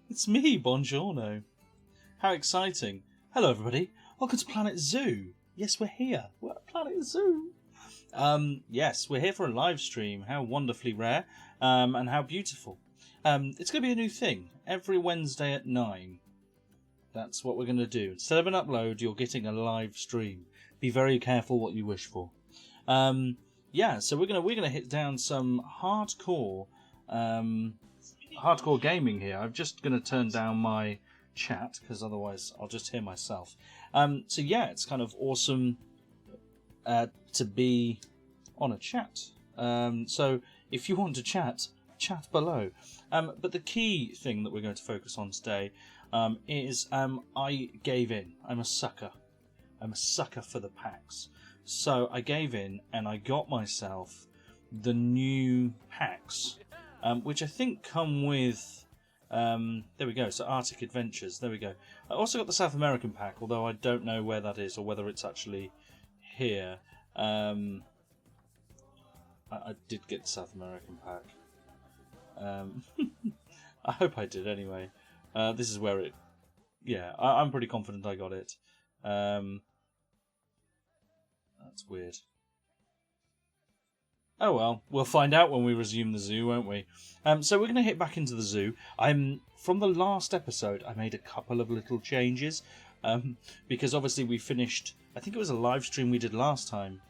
It's me, buongiorno. How exciting. Hello everybody, welcome to Planet Zoo. Yes, we're here. We're at Planet Zoo. Yes, we're here for a live stream. How wonderfully rare, and how beautiful. It's going to be a new thing. Every Wednesday at 9. That's what we're going to do. Instead of an upload, you're getting a live stream. Be very careful what you wish for. Yeah, so we're gonna hit down some hardcore gaming here. I'm just gonna turn down my chat because otherwise I'll just hear myself. So yeah, it's kind of awesome to be on a chat. So if you want to chat below. But the key thing that we're going to focus on today is I gave in. I'm a sucker. I'm a sucker for the packs. So I gave in and I got myself the new packs, which I think come with... there we go, so Arctic Adventures, there we go. I also got the South American pack, although I don't know where that is or whether it's actually here. I did get the South American pack. I hope I did anyway. This is where it... Yeah, I'm pretty confident I got it. That's weird. Oh well, we'll find out when we resume the zoo, won't we? So we're going to hit back into the zoo. From the last episode, I made a couple of little changes. Because obviously we finished... I think it was a live stream we did last time.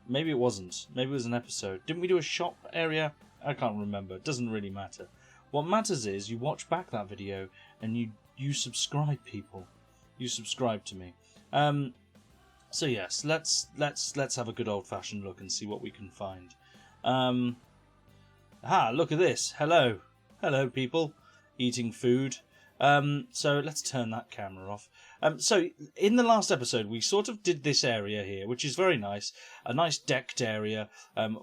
Maybe it wasn't. Maybe it was an episode. Didn't we do a shop area? I can't remember. It doesn't really matter. What matters is you watch back that video and you subscribe, people. You subscribe to me. So yes, let's have a good old-fashioned look and see what we can find. Look at this. Hello people, eating food. So let's turn that camera off. So in the last episode, we sort of did this area here, which is very nice, a nice decked area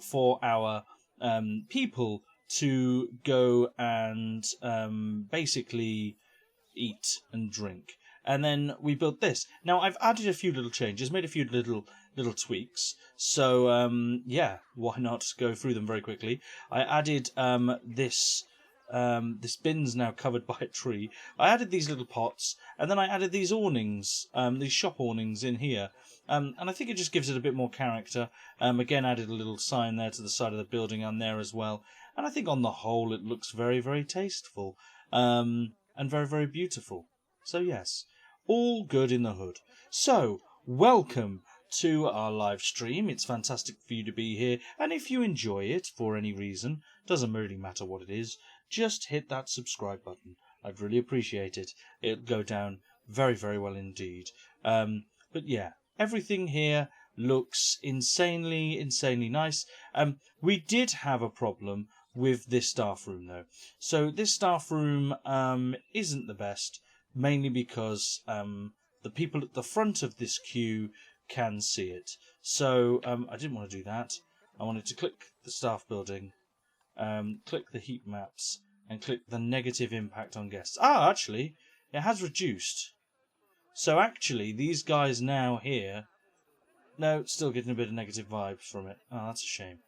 for our people to go and basically eat and drink. And then we built this. Now, I've added a few little changes, made a few little tweaks. So, yeah, why not go through them very quickly? I added this bin's now covered by a tree. I added these little pots, and then I added these awnings, these shop awnings in here. And I think it just gives it a bit more character. Again, added a little sign there to the side of the building and there as well. And I think on the whole it looks very, very tasteful. And very, very beautiful. So, yes. All good in the hood. So, welcome to our live stream. It's fantastic for you to be here. And if you enjoy it for any reason, doesn't really matter what it is, just hit that subscribe button. I'd really appreciate it. It'll go down very, very well indeed. But yeah, everything here looks insanely, insanely nice. We did have a problem with this staff room though. So this staff room isn't the best. Mainly because the people at the front of this queue can see it. So I didn't want to do that. I wanted to click the staff building, click the heat maps, and click the negative impact on guests. Actually, it has reduced. So actually, these guys now here... No, still getting a bit of negative vibes from it. Oh, that's a shame.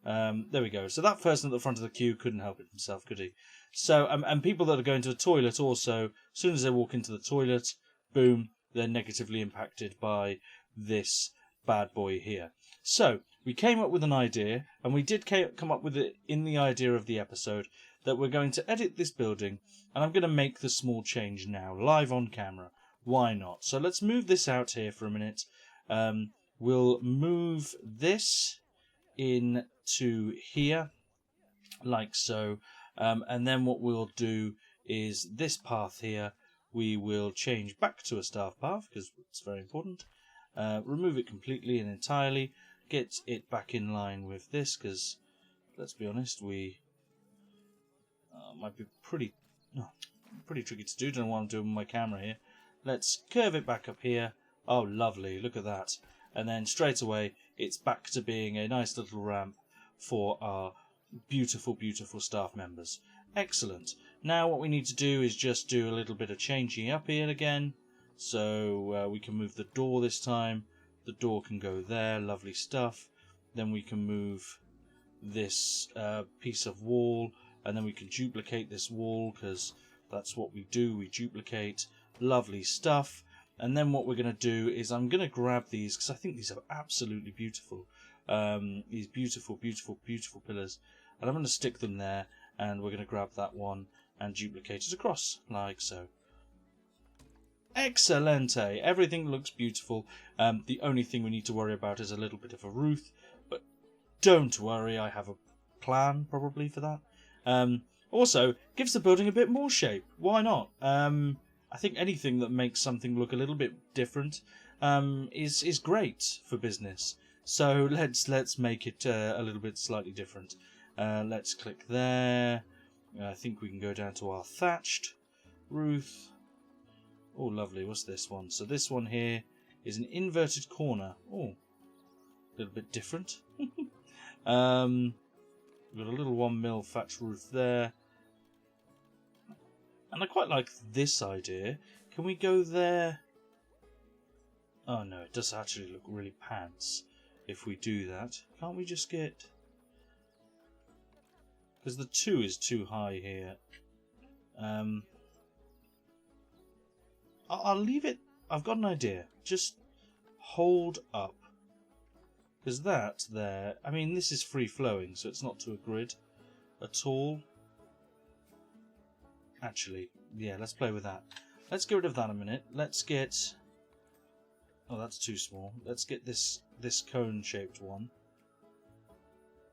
There we go. So that person at the front of the queue couldn't help it himself, could he? So, and people that are going to the toilet also, as soon as they walk into the toilet, boom, they're negatively impacted by this bad boy here. So, we came up with an idea, and we did come up with it in the idea of the episode, that we're going to edit this building, and I'm going to make the small change now, live on camera. Why not? So let's move this out here for a minute. We'll move this into here, like so. And then what we'll do is this path here, we will change back to a staff path, because it's very important. Remove it completely and entirely. Get it back in line with this, because, let's be honest, we might be pretty tricky to do. Don't know what I'm doing with my camera here. Let's curve it back up here. Oh, lovely. Look at that. And then straight away, it's back to being a nice little ramp for our beautiful, beautiful staff members. Excellent. Now what we need to do is just do a little bit of changing up here again. So we can move the door this time. The door can go there. Lovely stuff. Then we can move this piece of wall. And then we can duplicate this wall because That's what we do. We duplicate. Lovely stuff. And then what we're going to do is I'm going to grab these because I think these are absolutely beautiful. These beautiful, beautiful, beautiful pillars. And I'm going to stick them there, and we're going to grab that one and duplicate it across, like so. Excellente! Everything looks beautiful. The only thing we need to worry about is a little bit of a roof, but don't worry, I have a plan probably for that. Also, gives the building a bit more shape. Why not? I think anything that makes something look a little bit different is great for business. So let's make it a little bit slightly different. Let's click there. I think we can go down to our thatched roof. Oh, lovely. What's this one? So this one here is an inverted corner. Oh, a little bit different. We've got a little 1 mil thatch roof there. And I quite like this idea. Can we go there? Oh no, it does actually look really pants if we do that. Can't we just get... Because the 2 is too high here. I'll leave it... I've got an idea. Just hold up. Because that there... I mean, this is free-flowing, so it's not to a grid at all. Actually, yeah, let's play with that. Let's get rid of that a minute. Let's get... Oh, that's too small. Let's get this cone-shaped one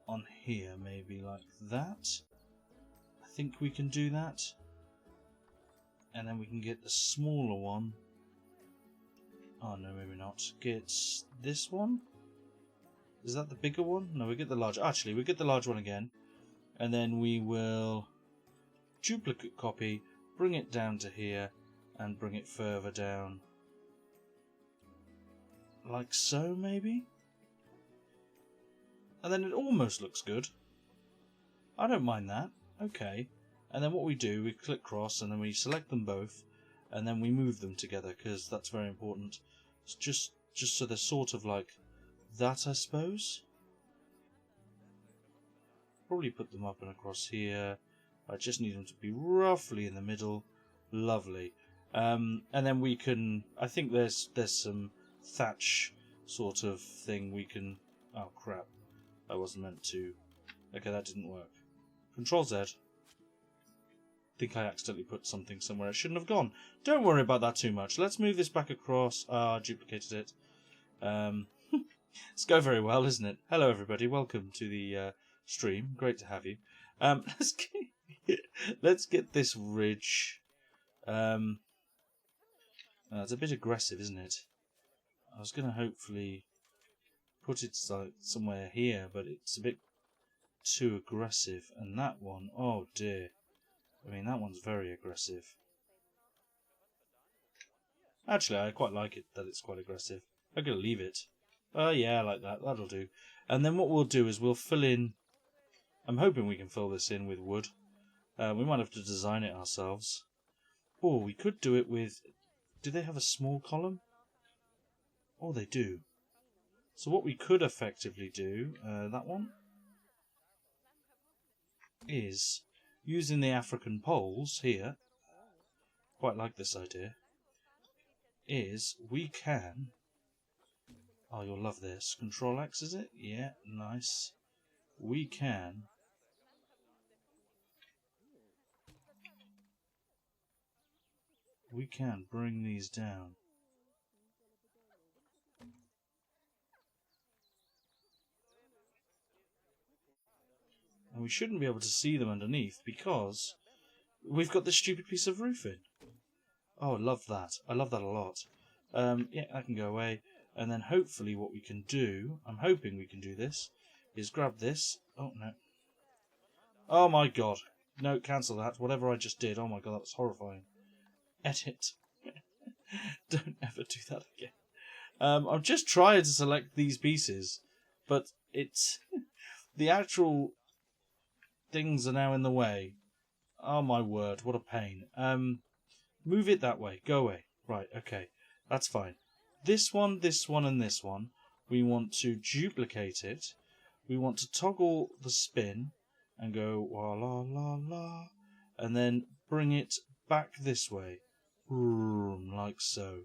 on here, maybe like that. I think we can do that. And then we can get the smaller one. Oh, no, maybe not. Get this one? Is that the bigger one? No, we get the large. Actually, we get the large one again. And then we will duplicate copy, bring it down to here, and bring it further down. Like so, maybe? And then it almost looks good. I don't mind that. Okay. And then what we do, we click cross, and then we select them both, and then we move them together, because that's very important. It's just so they're sort of like that, I suppose. Probably put them up and across here. I just need them to be roughly in the middle. Lovely. And then we can... I think there's some thatch sort of thing we can... Oh, crap. I wasn't meant to... Okay, that didn't work. Control Z. I think I accidentally put something somewhere it shouldn't have gone. Don't worry about that too much. Let's move this back across. Ah, duplicated it. It's going very well, isn't it? Hello, everybody. Welcome to the stream. Great to have you. Let's get this ridge. It's a bit aggressive, isn't it? I was going to hopefully put it somewhere here, but it's a bit too aggressive. And that one, oh dear. I mean, that one's very aggressive. Actually, I quite like it that it's quite aggressive. I'm going to leave it. Yeah, I like that. That'll do. And then what we'll do is we'll fill in... I'm hoping we can fill this in with wood. We might have to design it ourselves. Or we could do it with... Do they have a small column? Oh, they do. So what we could effectively do, that one, is using the African poles here, quite like this idea, is we can... Oh, you'll love this. Control X, is it? Yeah, nice. We can... bring these down. And we shouldn't be able to see them underneath because we've got this stupid piece of roof in. Oh, I love that. I love that a lot. Yeah, that can go away. And then hopefully what we can do, I'm hoping we can do this, is grab this. Oh, no. Oh, my God. No, cancel that. Whatever I just did. Oh, my God, that was horrifying. Edit. Don't ever do that again. I'm just trying to select these pieces, but it's... the actual things are now in the way. Oh, my word. What a pain. Move it that way. Go away. Right, okay. That's fine. This one, and this one. We want to duplicate it. We want to toggle the spin and go la la la la, and then bring it back this way. Like so.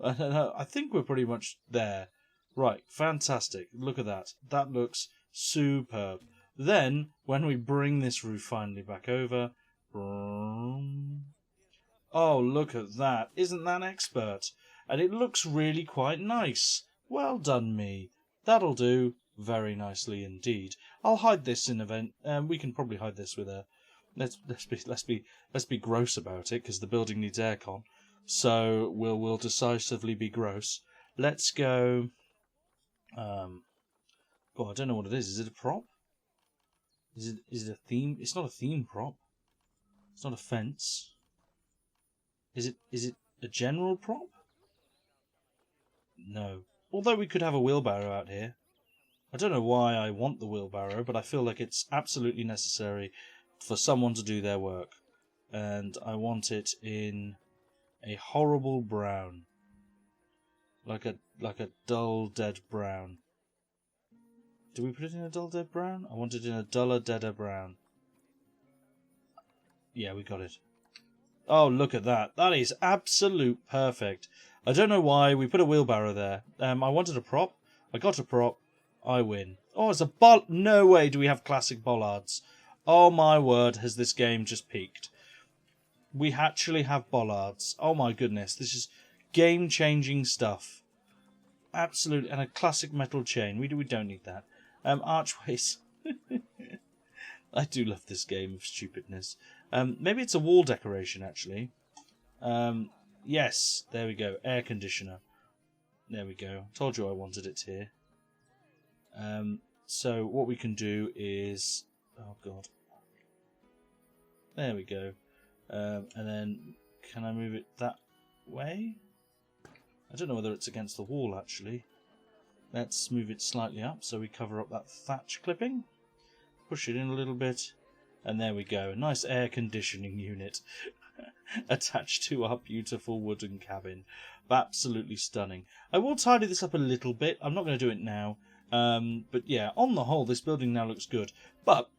I think we're pretty much there. Right, fantastic. Look at that. That looks superb. Then, when we bring this roof finally back over... Oh, look at that. Isn't that expert? And it looks really quite nice. Well done, me. That'll do very nicely indeed. I'll hide this in event. We can probably hide this with a... Let's be gross about it, because the building needs aircon. So we'll decisively be gross. Let's go. God, I don't know what it is. Is it a prop? Is it a theme? It's not a theme prop. It's not a fence. Is it a general prop? No. Although we could have a wheelbarrow out here. I don't know why I want the wheelbarrow, but I feel like it's absolutely necessary for someone to do their work. And I want it in a horrible brown. Like a dull, dead brown. Do we put it in a dull, dead brown? I want it in a duller, deader brown. Yeah, we got it. Oh, look at that. That is absolute perfect. I don't know why we put a wheelbarrow there. I wanted a prop. I got a prop. I win. Oh, it's a no way do we have classic bollards. Oh my word, has this game just peaked. We actually have bollards. Oh my goodness, this is game-changing stuff. Absolutely, and a classic metal chain. We don't need that. Archways. I do love this game of stupidness. Maybe it's a wall decoration, actually. Yes, there we go. Air conditioner. There we go. Told you I wanted it here. So what we can do is... Oh, God. There we go. And then, can I move it that way? I don't know whether it's against the wall, actually. Let's move it slightly up so we cover up that thatch clipping. Push it in a little bit. And there we go. A nice air conditioning unit attached to our beautiful wooden cabin. Absolutely stunning. I will tidy this up a little bit. I'm not going to do it now. But yeah, on the whole, this building now looks good. But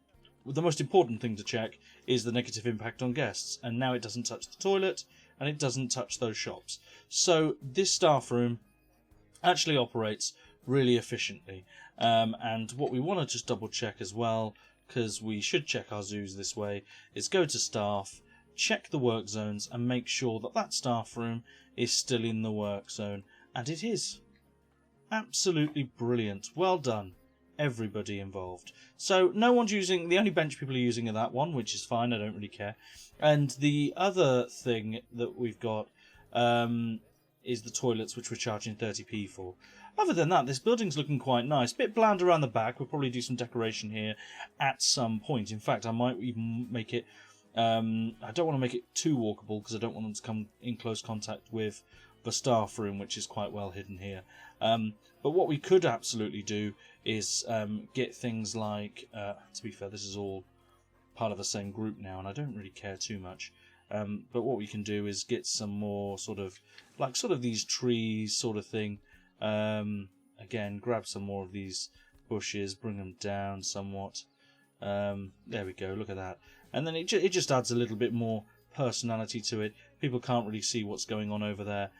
the most important thing to check is the negative impact on guests. And now it doesn't touch the toilet, and it doesn't touch those shops. So this staff room actually operates really efficiently. And what we want to just double check as well, because we should check our zoos this way, is go to staff, check the work zones, and make sure that that staff room is still in the work zone. And it is. Absolutely brilliant. Well done, everybody involved. So no one's using... The only bench people are using are that one, which is fine. I don't really care. And the other thing that we've got is the toilets, which we're charging 30p for. Other than that, this building's looking quite nice. Bit bland around the back. We'll probably do some decoration here at some point. In fact, I might even make it... I don't want to make it too walkable because I don't want them to come in close contact with the staff room, which is quite well hidden here. But what we could absolutely do is get things like... to be fair, this is all part of the same group now, and I don't really care too much. But what we can do is get some more sort of these trees sort of thing. Again, grab some more of these bushes, bring them down somewhat. There we go, look at that. And then it just adds a little bit more personality to it. People can't really see what's going on over there,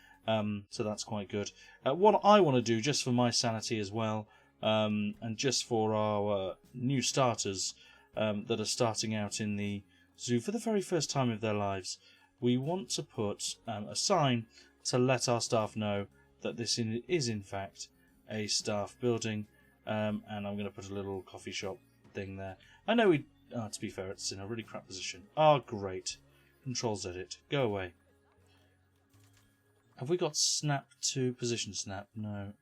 so that's quite good. What I want to do, just for my sanity as well, and just for our new starters that are starting out in the zoo for the very first time of their lives, we want to put a sign to let our staff know that this is in fact a staff building, and I'm going to put a little coffee shop thing there. I know to be fair, it's in a really crap position. Oh, great. Control-Z it. Go away. Have we got snap to position snap? No.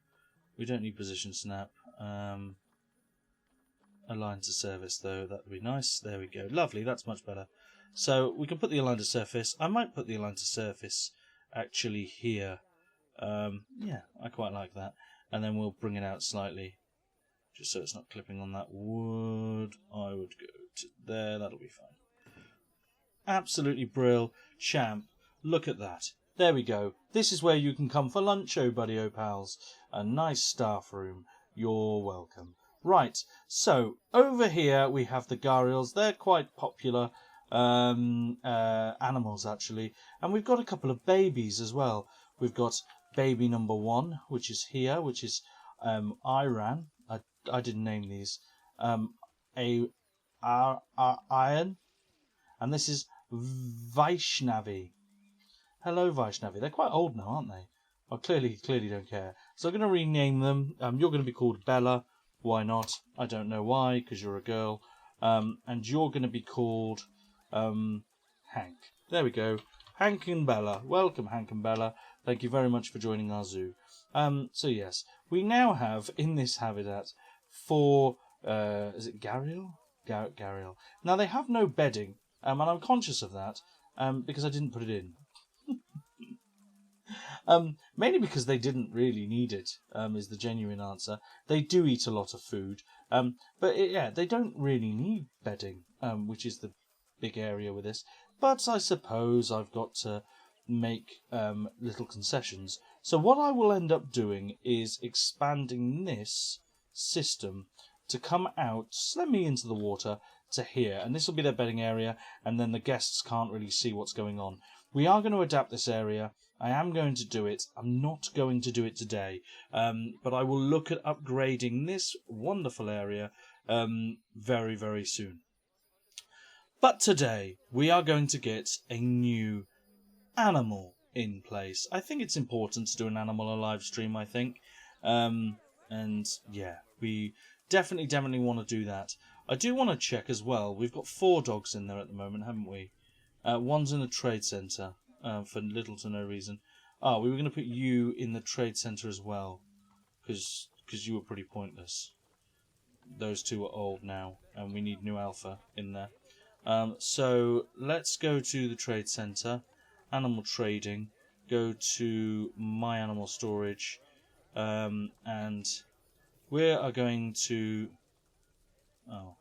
We don't need position snap. Align to surface, though. That would be nice. There we go. Lovely. That's much better. So we can put the align to surface. I might put the align to surface actually here. Yeah, I quite like that. And then we'll bring it out slightly, just so it's not clipping on that wood. I would go to there. That'll be fine. Absolutely brill. Champ. Look at that. There we go. This is where you can come for lunch, oh buddy, oh pals. A nice staff room. You're welcome. Right, so over here we have the gharials. They're quite popular. animals actually, and we've got a couple of babies as well. We've got baby number 1, which is here, which is Iran. I didn't name these. Iron, and this is Vaishnavi. Hello, Vaishnavi. They're quite old now, aren't they? I clearly don't care. So I'm going to rename them. You're going to be called Bella. Why not? I don't know why, because you're a girl. And you're going to be called Hank. There we go. Hank and Bella. Welcome, Hank and Bella. Thank you very much for joining our zoo. So yes, we now have in this habitat 4. Is it Gharial? Gharial. Now they have no bedding, and I'm conscious of that because I didn't put it in. Mainly because they didn't really need it, is the genuine answer. They do eat a lot of food, but they don't really need bedding, which is the big area with this. But I suppose I've got to make little concessions. So what I will end up doing is expanding this system to come out slightly into the water to here, and this will be their bedding area, and then the guests can't really see what's going on. We are going to adapt this area. I am going to do it. I'm not going to do it today, but I will look at upgrading this wonderful area very, very soon. But today we are going to get a new animal in place. I think it's important to do an animal alive stream, I think. And yeah, we definitely want to do that. I do want to check as well. We've got 4 dogs in there at the moment, haven't we? One's in a trade centre for little to no reason. Oh, we were going to put you in the trade centre as well, because you were pretty pointless. Those 2 are old now, and we need new alpha in there. So let's go to the trade centre, animal trading, go to my animal storage, and we are going to... Oh.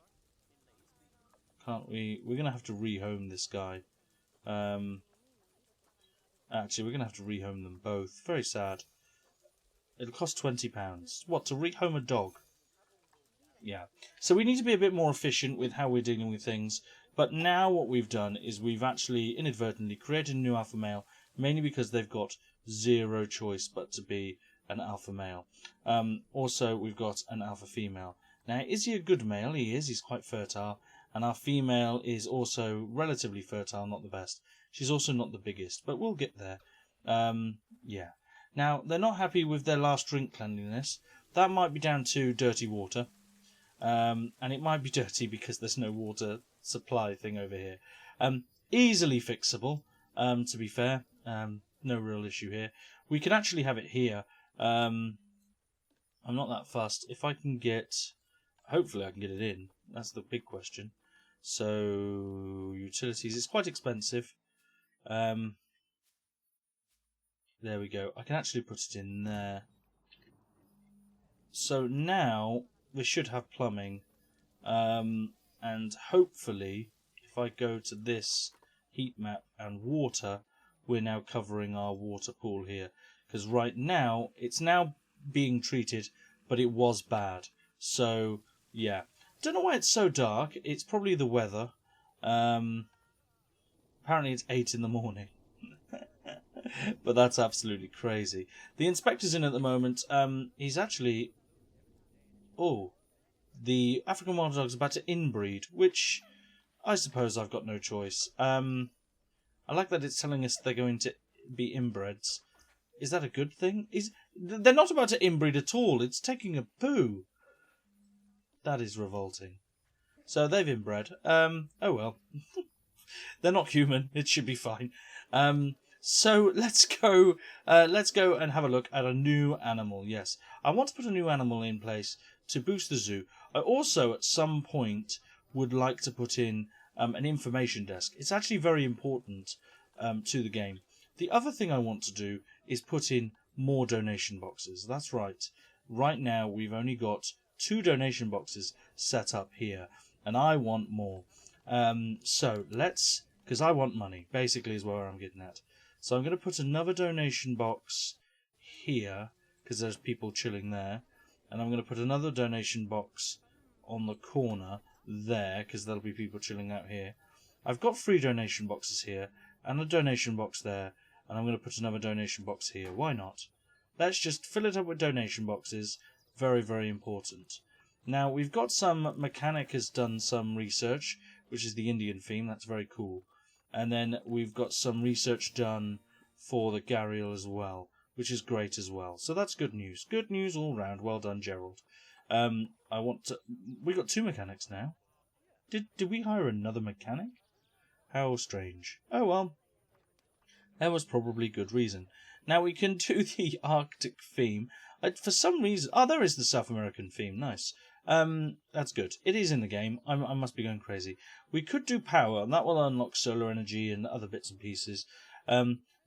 Can't we... We're going to have to rehome this guy. Actually, we're going to have to rehome them both. Very sad. It'll cost £20. What, to rehome a dog? Yeah. So we need to be a bit more efficient with how we're dealing with things. But now what we've done is we've actually inadvertently created a new alpha male, mainly because they've got 0 choice but to be an alpha male. Also, we've got an alpha female. Now, is he a good male? He is. He's quite fertile. And our female is also relatively fertile, not the best. She's also not the biggest, but we'll get there. Yeah. Now, they're not happy with their last drink cleanliness. That might be down to dirty water. And it might be dirty because there's no water supply thing over here. Easily fixable, to be fair. No real issue here. We can actually have it here. I'm not that fussed. If I can get... Hopefully I can get it in. That's the big question. So, utilities. It's quite expensive. There we go. I can actually put it in there. So now we should have plumbing. And hopefully, if I go to this heat map and water, we're now covering our water pool here. Because right now, it's now being treated, but it was bad. So, yeah. Don't know why it's so dark. It's probably the weather. Apparently it's 8 in the morning. But that's absolutely crazy. The inspector's in at the moment. He's actually... Oh. The African wild dog's about to inbreed, which I suppose I've got no choice. I like that it's telling us they're going to be inbreds. Is that a good thing? They're not about to inbreed at all. It's taking a poo. That is revolting. So they've inbred. Oh well. They're not human. It should be fine. So let's go and have a look at a new animal. Yes, I want to put a new animal in place to boost the zoo. I also, at some point, would like to put in an information desk. It's actually very important to the game. The other thing I want to do is put in more donation boxes. That's right. Right now, we've only got 2 donation boxes set up here, and I want more. So let's, because I want money, basically is where I'm getting at. So I'm going to put another donation box here, because there's people chilling there. And I'm going to put another donation box on the corner there, because there'll be people chilling out here. I've got 3 donation boxes here, and a donation box there, and I'm going to put another donation box here. Why not? Let's just fill it up with donation boxes. Very, very important. Now, we've got some... Mechanic has done some research, which is the Indian theme. That's very cool. And then we've got some research done for the Gharial as well, which is great as well. So that's good news. Good news all round. Well done, Gerald. I want to... We got 2 mechanics now. Did we hire another mechanic? How strange. Oh well. There was probably good reason. Now we can do the Arctic theme. For some reason... Oh, there is the South American theme. Nice. That's good. It is in the game. I must be going crazy. We could do power, and that will unlock solar energy and other bits and pieces.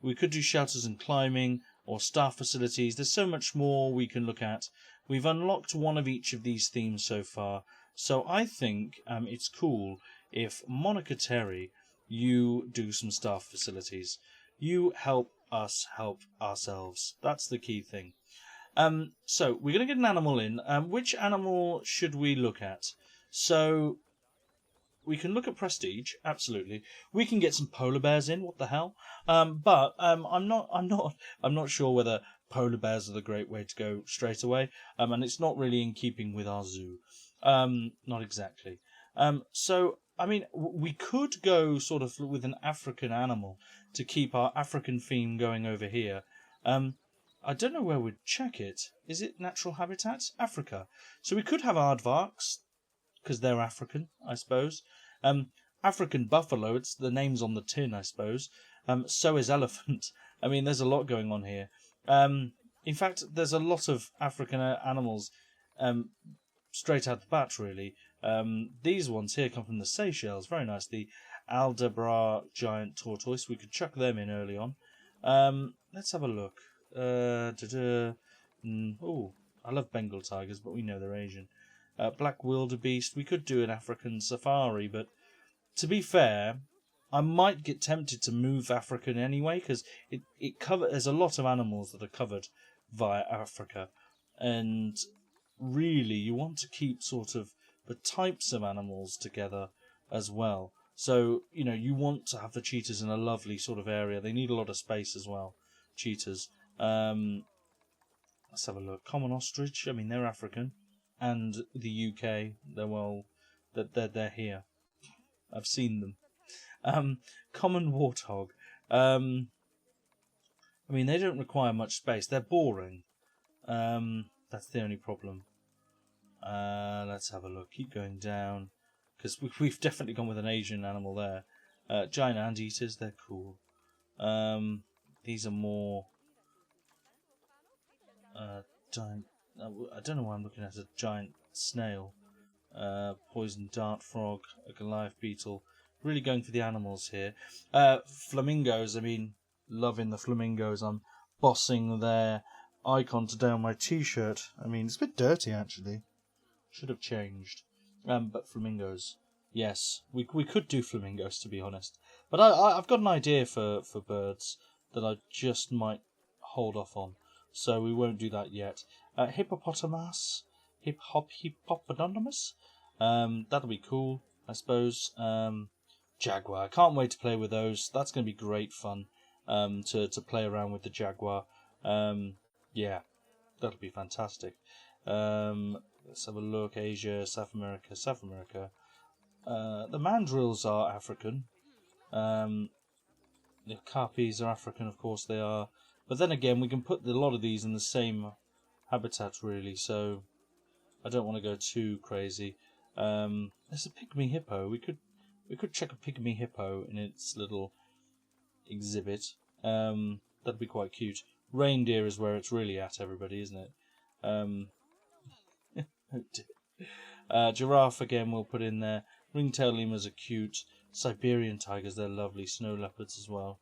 We could do shelters and climbing, or staff facilities. There's so much more we can look at. We've unlocked one of each of these themes so far. So I think it's cool if Monica Terry, you do some staff facilities. You help us help ourselves. That's the key thing. So we're going to get an animal in. Which animal should we look at? So we can look at prestige, absolutely. We can get some polar bears in. What the hell? But I'm not sure whether polar bears are the great way to go straight away. And it's not really in keeping with our zoo. Not exactly. So I mean, we could go sort of with an African animal to keep our African theme going over here. I don't know where we'd check it. Is it natural habitat? Africa. So we could have aardvarks, because they're African, I suppose. African buffalo, it's the name's on the tin, I suppose. So is elephant. I mean, there's a lot going on here. In fact, there's a lot of African animals straight out the bat, really. These ones here come from the Seychelles. Very nice. The Aldabra giant tortoise. We could chuck them in early on. Let's have a look. Oh, I love Bengal tigers, but we know they're Asian. Black wildebeest. We could do an African safari, but to be fair, I might get tempted to move African anyway, because there's a lot of animals that are covered via Africa, and really you want to keep sort of the types of animals together as well. So, you want to have the cheetahs in a lovely sort of area. They need a lot of space as well, cheetahs. Let's have a look. Common ostrich. I mean, they're African, and the UK. They're here. I've seen them. Common warthog. I mean, they don't require much space. They're boring. That's the only problem. Let's have a look. Keep going down, because we've definitely gone with an Asian animal there. Giant anteaters. They're cool. These are more. Giant. I don't know why I'm looking at a giant snail. Poison dart frog, a Goliath beetle. Really going for the animals here. Flamingos. I mean, loving the flamingos. I'm bossing their icon today on my t-shirt. I mean, it's a bit dirty actually. Should have changed. But flamingos. Yes, we could do flamingos, to be honest. But I've got an idea for birds that I just might hold off on. So we won't do that yet. Hippopotamus? Hippopotamus? That'll be cool, I suppose. Jaguar. I can't wait to play with those. That's going to be great fun to play around with the jaguar. Yeah, that'll be fantastic. Let's have a look. Asia, South America. South America. The mandrills are African. The carpies are African, of course they are. But then again, we can put a lot of these in the same habitat, really, so I don't want to go too crazy. There's a pygmy hippo. We could check a pygmy hippo in its little exhibit. That'd be quite cute. Reindeer is where it's really at, everybody, isn't it? Oh dear. Giraffe again we'll put in there. Ringtail lemurs are cute. Siberian tigers, they're lovely. Snow leopards as well.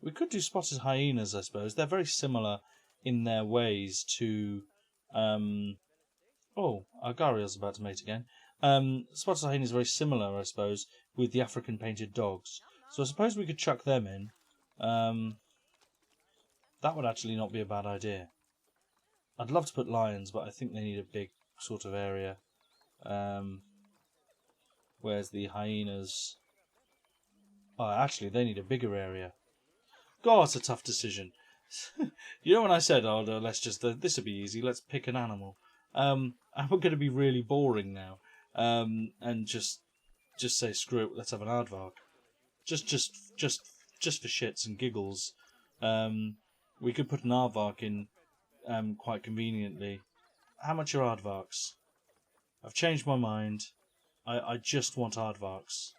We could do spotted hyenas, I suppose. They're very similar in their ways to... Oh, our gharial's about to mate again. Spotted hyena is very similar, I suppose, with the African painted dogs. So I suppose we could chuck them in. That would actually not be a bad idea. I'd love to put lions, but I think they need a big sort of area. Whereas the hyenas Oh, actually, they need a bigger area. God, it's a tough decision. You know when I said, oh, no, let's just, this will be easy, let's pick an animal. I'm going to be really boring now. And just say, screw it, let's have an aardvark. Just for shits and giggles. We could put an aardvark in quite conveniently. How much are aardvarks? I've changed my mind. I just want aardvarks.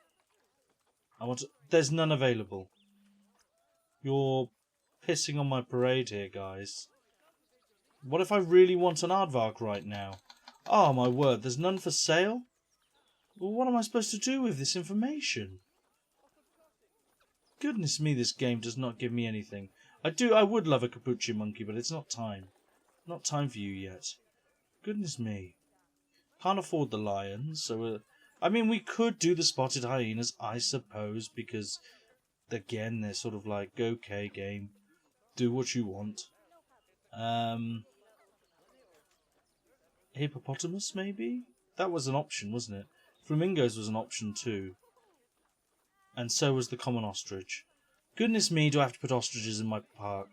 There's none available. You're pissing on my parade here, guys. What if I really want an aardvark right now? Oh, my word, there's none for sale? Well, what am I supposed to do with this information? Goodness me, this game does not give me anything. I would love a capuchin monkey, but it's not time. Not time for you yet. Goodness me. Can't afford the lions, so... I mean, we could do the spotted hyenas, I suppose, because, again, they're sort of like, okay, game, do what you want. Hippopotamus, maybe? That was an option, wasn't it? Flamingos was an option too. And so was the common ostrich. Goodness me, do I have to put ostriches in my park?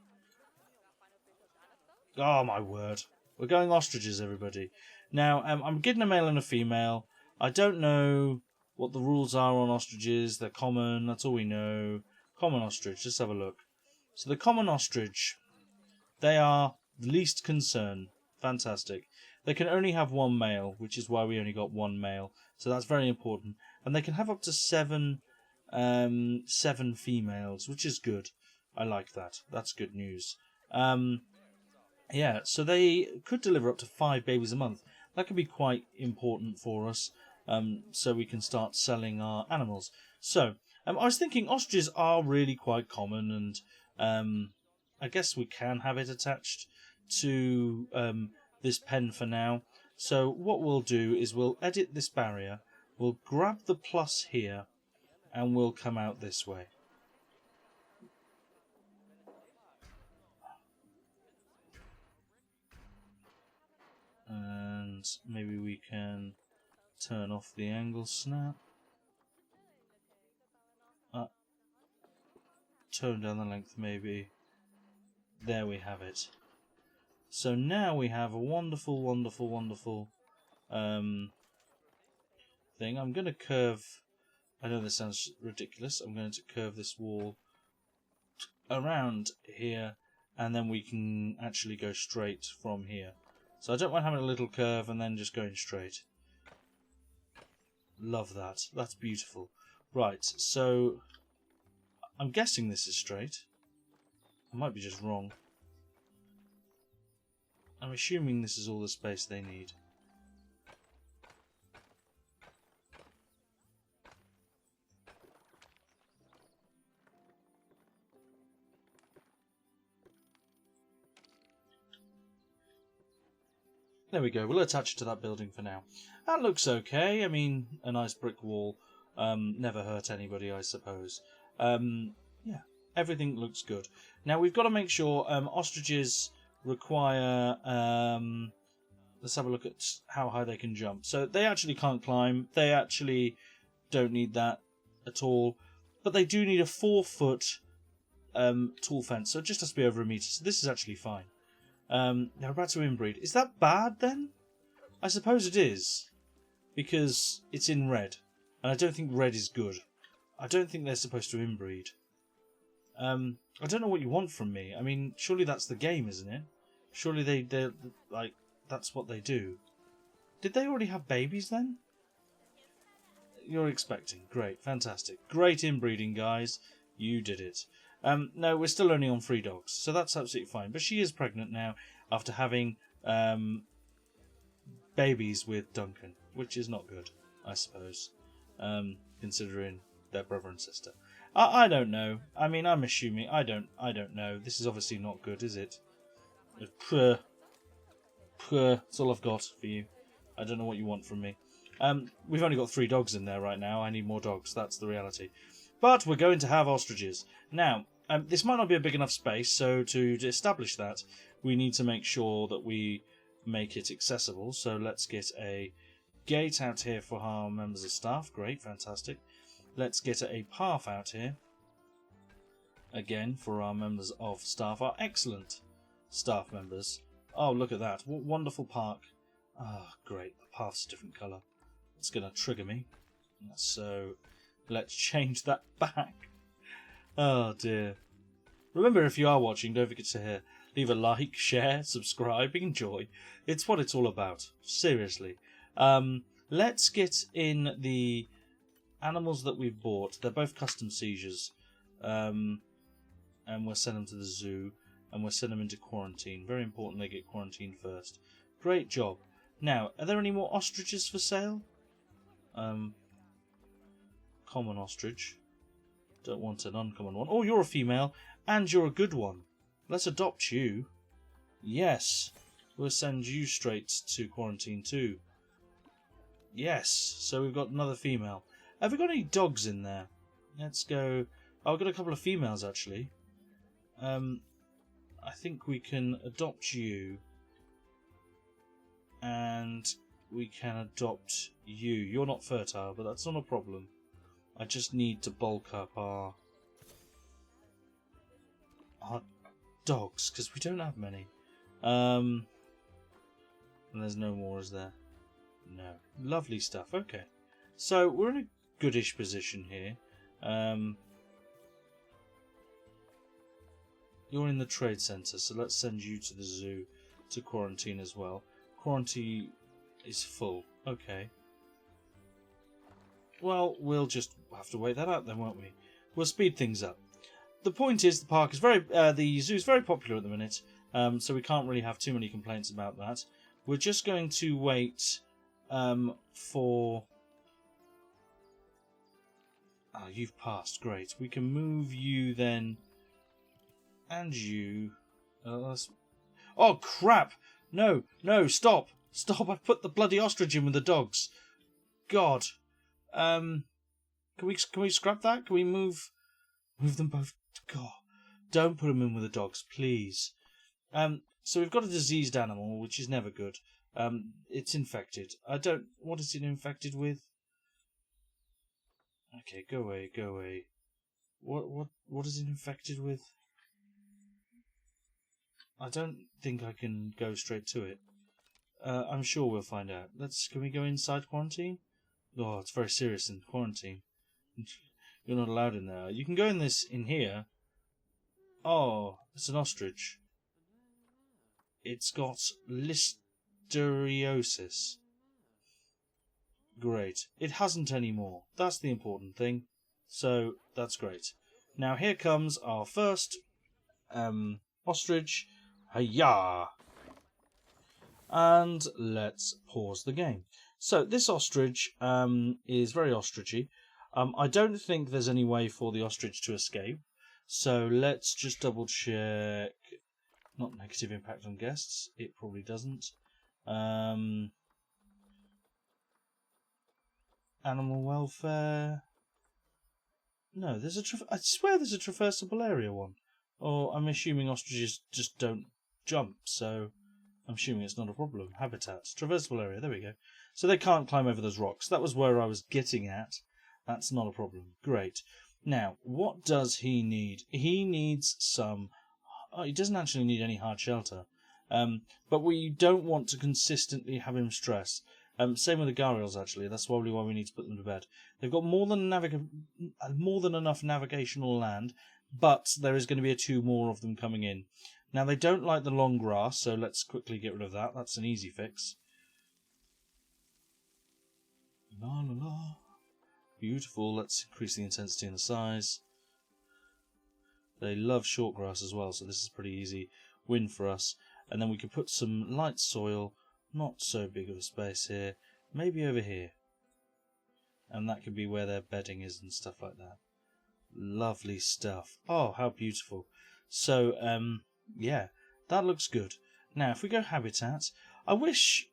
Oh, my word. We're going ostriches, everybody. Now, I'm getting a male and a female. I don't know what the rules are on ostriches. They're common, that's all we know. Common ostrich, let's have a look. So the common ostrich, they are the least concern. Fantastic. They can only have one male, which is why we only got one male. So that's very important. And they can have up to seven females, which is good. I like that. That's good news. Yeah, so they could deliver up to 5 babies a month. That could be quite important for us, so we can start selling our animals. So, I was thinking ostriches are really quite common, and I guess we can have it attached to this pen for now. So what we'll do is we'll edit this barrier, we'll grab the plus here, and we'll come out this way. And maybe we can turn off the angle snap. Tone down the length maybe. There we have it. So now we have a wonderful, wonderful, wonderful thing. I'm going to curve... I know this sounds ridiculous. I'm going to curve this wall around here, and then we can actually go straight from here. So I don't mind having a little curve and then just going straight. Love that. That's beautiful. Right, so I'm guessing this is straight. I might be just wrong. I'm assuming this is all the space they need. There we go, we'll attach it to that building for now. That looks okay. I mean, a nice brick wall. Never hurt anybody, I suppose. Yeah, everything looks good. Now, we've got to make sure ostriches require... let's have a look at how high they can jump. So they actually can't climb. They actually don't need that at all. But they do need a 4-foot tall fence. So it just has to be over a metre. So this is actually fine. They're about to inbreed. Is that bad then? I suppose it is, because it's in red, and I don't think red is good. I don't think they're supposed to inbreed. I don't know what you want from me. I mean, surely that's the game, isn't it? Surely they're like, that's what they do. Did they already have babies then? You're expecting. Great, fantastic. Great inbreeding, guys. You did it. No, we're still only on 3 dogs, so that's absolutely fine. But she is pregnant now after having babies with Duncan, which is not good, I suppose, considering their brother and sister. I don't know. I mean, I'm assuming. I don't know. This is obviously not good, is it? That's all I've got for you. I don't know what you want from me. We've only got 3 dogs in there right now. I need more dogs. That's the reality. But we're going to have ostriches. Now, this might not be a big enough space, so to establish that, we need to make sure that we make it accessible. So let's get a gate out here for our members of staff. Great, fantastic. let's get a path out here. Again, for our members of staff, our excellent staff members. Oh, look at that. What wonderful park. Ah, great. The path's a different colour. It's going to trigger me. So, let's change that back. Oh, dear. Remember, if you are watching, don't forget to leave a like, share, subscribe, enjoy. It's what it's all about. Seriously. Let's get in the animals that we've bought. They're both custom seizures. And we'll send them to the zoo. And we'll send them into quarantine. Very important they get quarantined first. Great job. Now, are there any more ostriches for sale? Common ostrich. Don't want an uncommon one. Oh, you're a female. And you're a good one. Let's adopt you. Yes. We'll send you straight to quarantine too. Yes. So we've got another female. Have we got any dogs in there? Let's go. Oh, I've got a couple of females actually. I think we can adopt you. And we can adopt you. You're not fertile, but that's not a problem. I just need to bulk up our dogs, because we don't have many. And there's no more, is there? No. Lovely stuff. Okay. So, we're in a goodish position here. You're in the trade centre, so let's send you to the zoo to quarantine as well. Quarantine is full. Okay. Well, we'll just have to wait that out then, won't we? We'll speed things up. The point is, the zoo is very popular at the minute, so we can't really have too many complaints about that. We're just going to wait for. Oh, you've passed. Great. We can move you then, and you. Oh crap! No, no! Stop! Stop! I've put the bloody ostrich in with the dogs. God. Can we scrap that? Can we move them both? God, don't put them in with the dogs, please. So we've got a diseased animal, which is never good. It's infected. What is it infected with? Okay, go away, go away. What is it infected with? I don't think I can go straight to it. I'm sure we'll find out. Can we go inside quarantine? Oh, it's very serious in quarantine. You're not allowed in there. You can go in here. Oh, it's an ostrich. It's got listeriosis. Great. It hasn't any more. That's the important thing. So, that's great. Now, here comes our first ostrich. Hiya! And let's pause the game. So, this ostrich is very ostrichy. I don't think there's any way for the ostrich to escape. So let's just double check. Not negative impact on guests. It probably doesn't. Animal welfare. No, I swear there's a traversable area one. Or I'm assuming ostriches just don't jump, so I'm assuming it's not a problem. Habitat. Traversable area. There we go. So they can't climb over those rocks. That was where I was getting at. That's not a problem. Great. Now, what does he need? He needs some. Oh, he doesn't actually need any hard shelter. But we don't want to consistently have him stress. Same with the gharials, actually. That's probably why we need to put them to bed. They've got more than enough navigational land, but there is going to be 2 more of them coming in. Now, they don't like the long grass, so let's quickly get rid of that. That's an easy fix. La la la. Beautiful. Let's increase the intensity and the size. They love short grass as well, so this is pretty easy win for us. And then we can put some light soil, not so big of a space here, maybe over here. And that could be where their bedding is and stuff like that. Lovely stuff. Oh, how beautiful. So, yeah, that looks good. Now, if we go habitat, I wish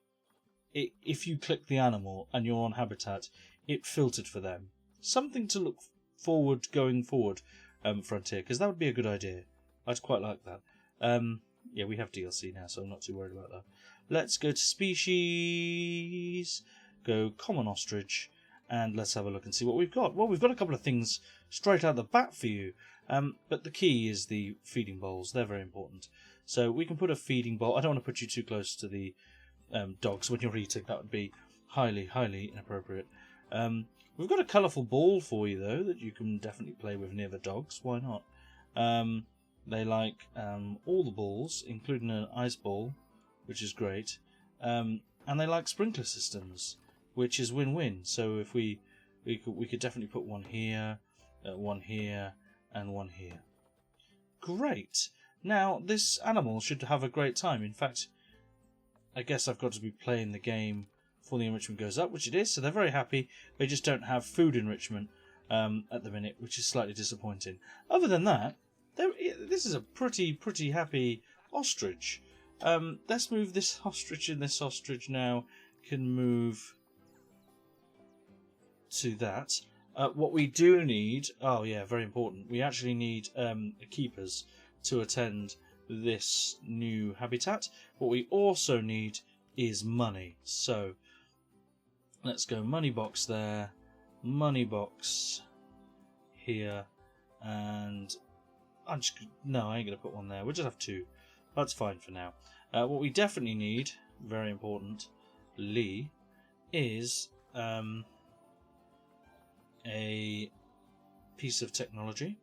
if you click the animal and you're on habitat, it filtered for them. Something to look forward going forward, Frontier, because that would be a good idea. I'd quite like that. Yeah, we have DLC now, so I'm not too worried about that. Let's go to species. Go Common Ostrich. and let's have a look and see what we've got. Well, we've got a couple of things straight out the bat for you, but the key is the feeding bowls. They're very important. So we can put a feeding bowl. I don't want to put you too close to the dogs when you're eating. That would be highly, highly inappropriate. We've got a colourful ball for you, though, that you can definitely play with near the dogs. Why not? They like all the balls, including an ice ball, which is great. And they like sprinkler systems, which is win-win. So if we could definitely put one here, and one here. Great. Now, this animal should have a great time. In fact, I guess I've got to be playing the game before the enrichment goes up, which it is, so they're very happy. They just don't have food enrichment at the minute, which is slightly disappointing. Other than that, this is a pretty happy ostrich. Let's move this ostrich, and this ostrich now can move to that. What we do need, oh yeah, very important, we actually need keepers to attend this new habitat. What we also need is money. So let's go money box there, money box here, and I ain't going to put one there. We'll just have two. That's fine for now. What we definitely need, very important, is a piece of technology.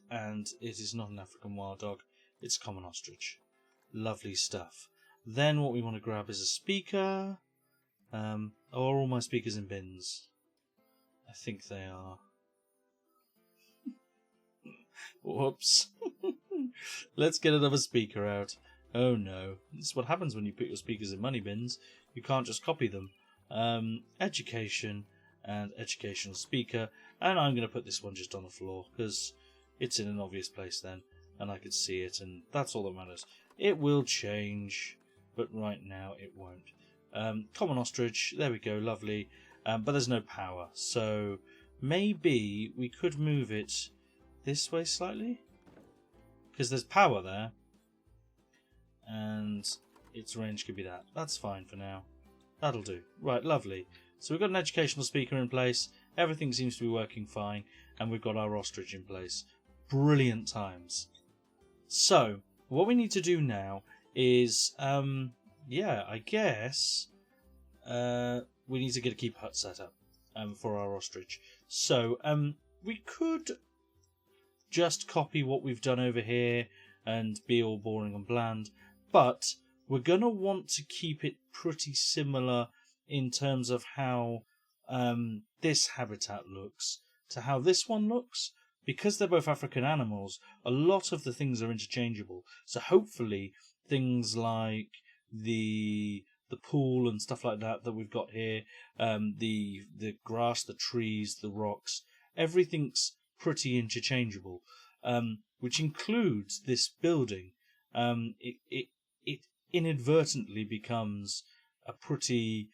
And it is not an African wild dog, it's common ostrich. Lovely stuff. Then what we want to grab is a speaker. Are all my speakers in bins? I think they are. Whoops. Let's get another speaker out. Oh no. This is what happens when you put your speakers in money bins. You can't just copy them. Education and educational speaker. And I'm going to put this one just on the floor because it's in an obvious place then. And I could see it, and that's all that matters. It will change, but right now it won't. Common ostrich, there we go, lovely. But there's no power, so maybe we could move it this way slightly, because there's power there, and its range could be that. That's fine for now. That'll do. Right, lovely. So we've got an educational speaker in place, everything seems to be working fine, and we've got our ostrich in place. Brilliant times. So, what we need to do now is, I guess, we need to get a keep hut set up for our ostrich. So, we could just copy what we've done over here and be all boring and bland, but we're going to want to keep it pretty similar in terms of how this habitat looks to how this one looks. Because they're both African animals, a lot of the things are interchangeable. So hopefully things like the pool and stuff like that we've got here, the grass, the trees, the rocks, everything's pretty interchangeable, which includes this building. It inadvertently becomes a pretty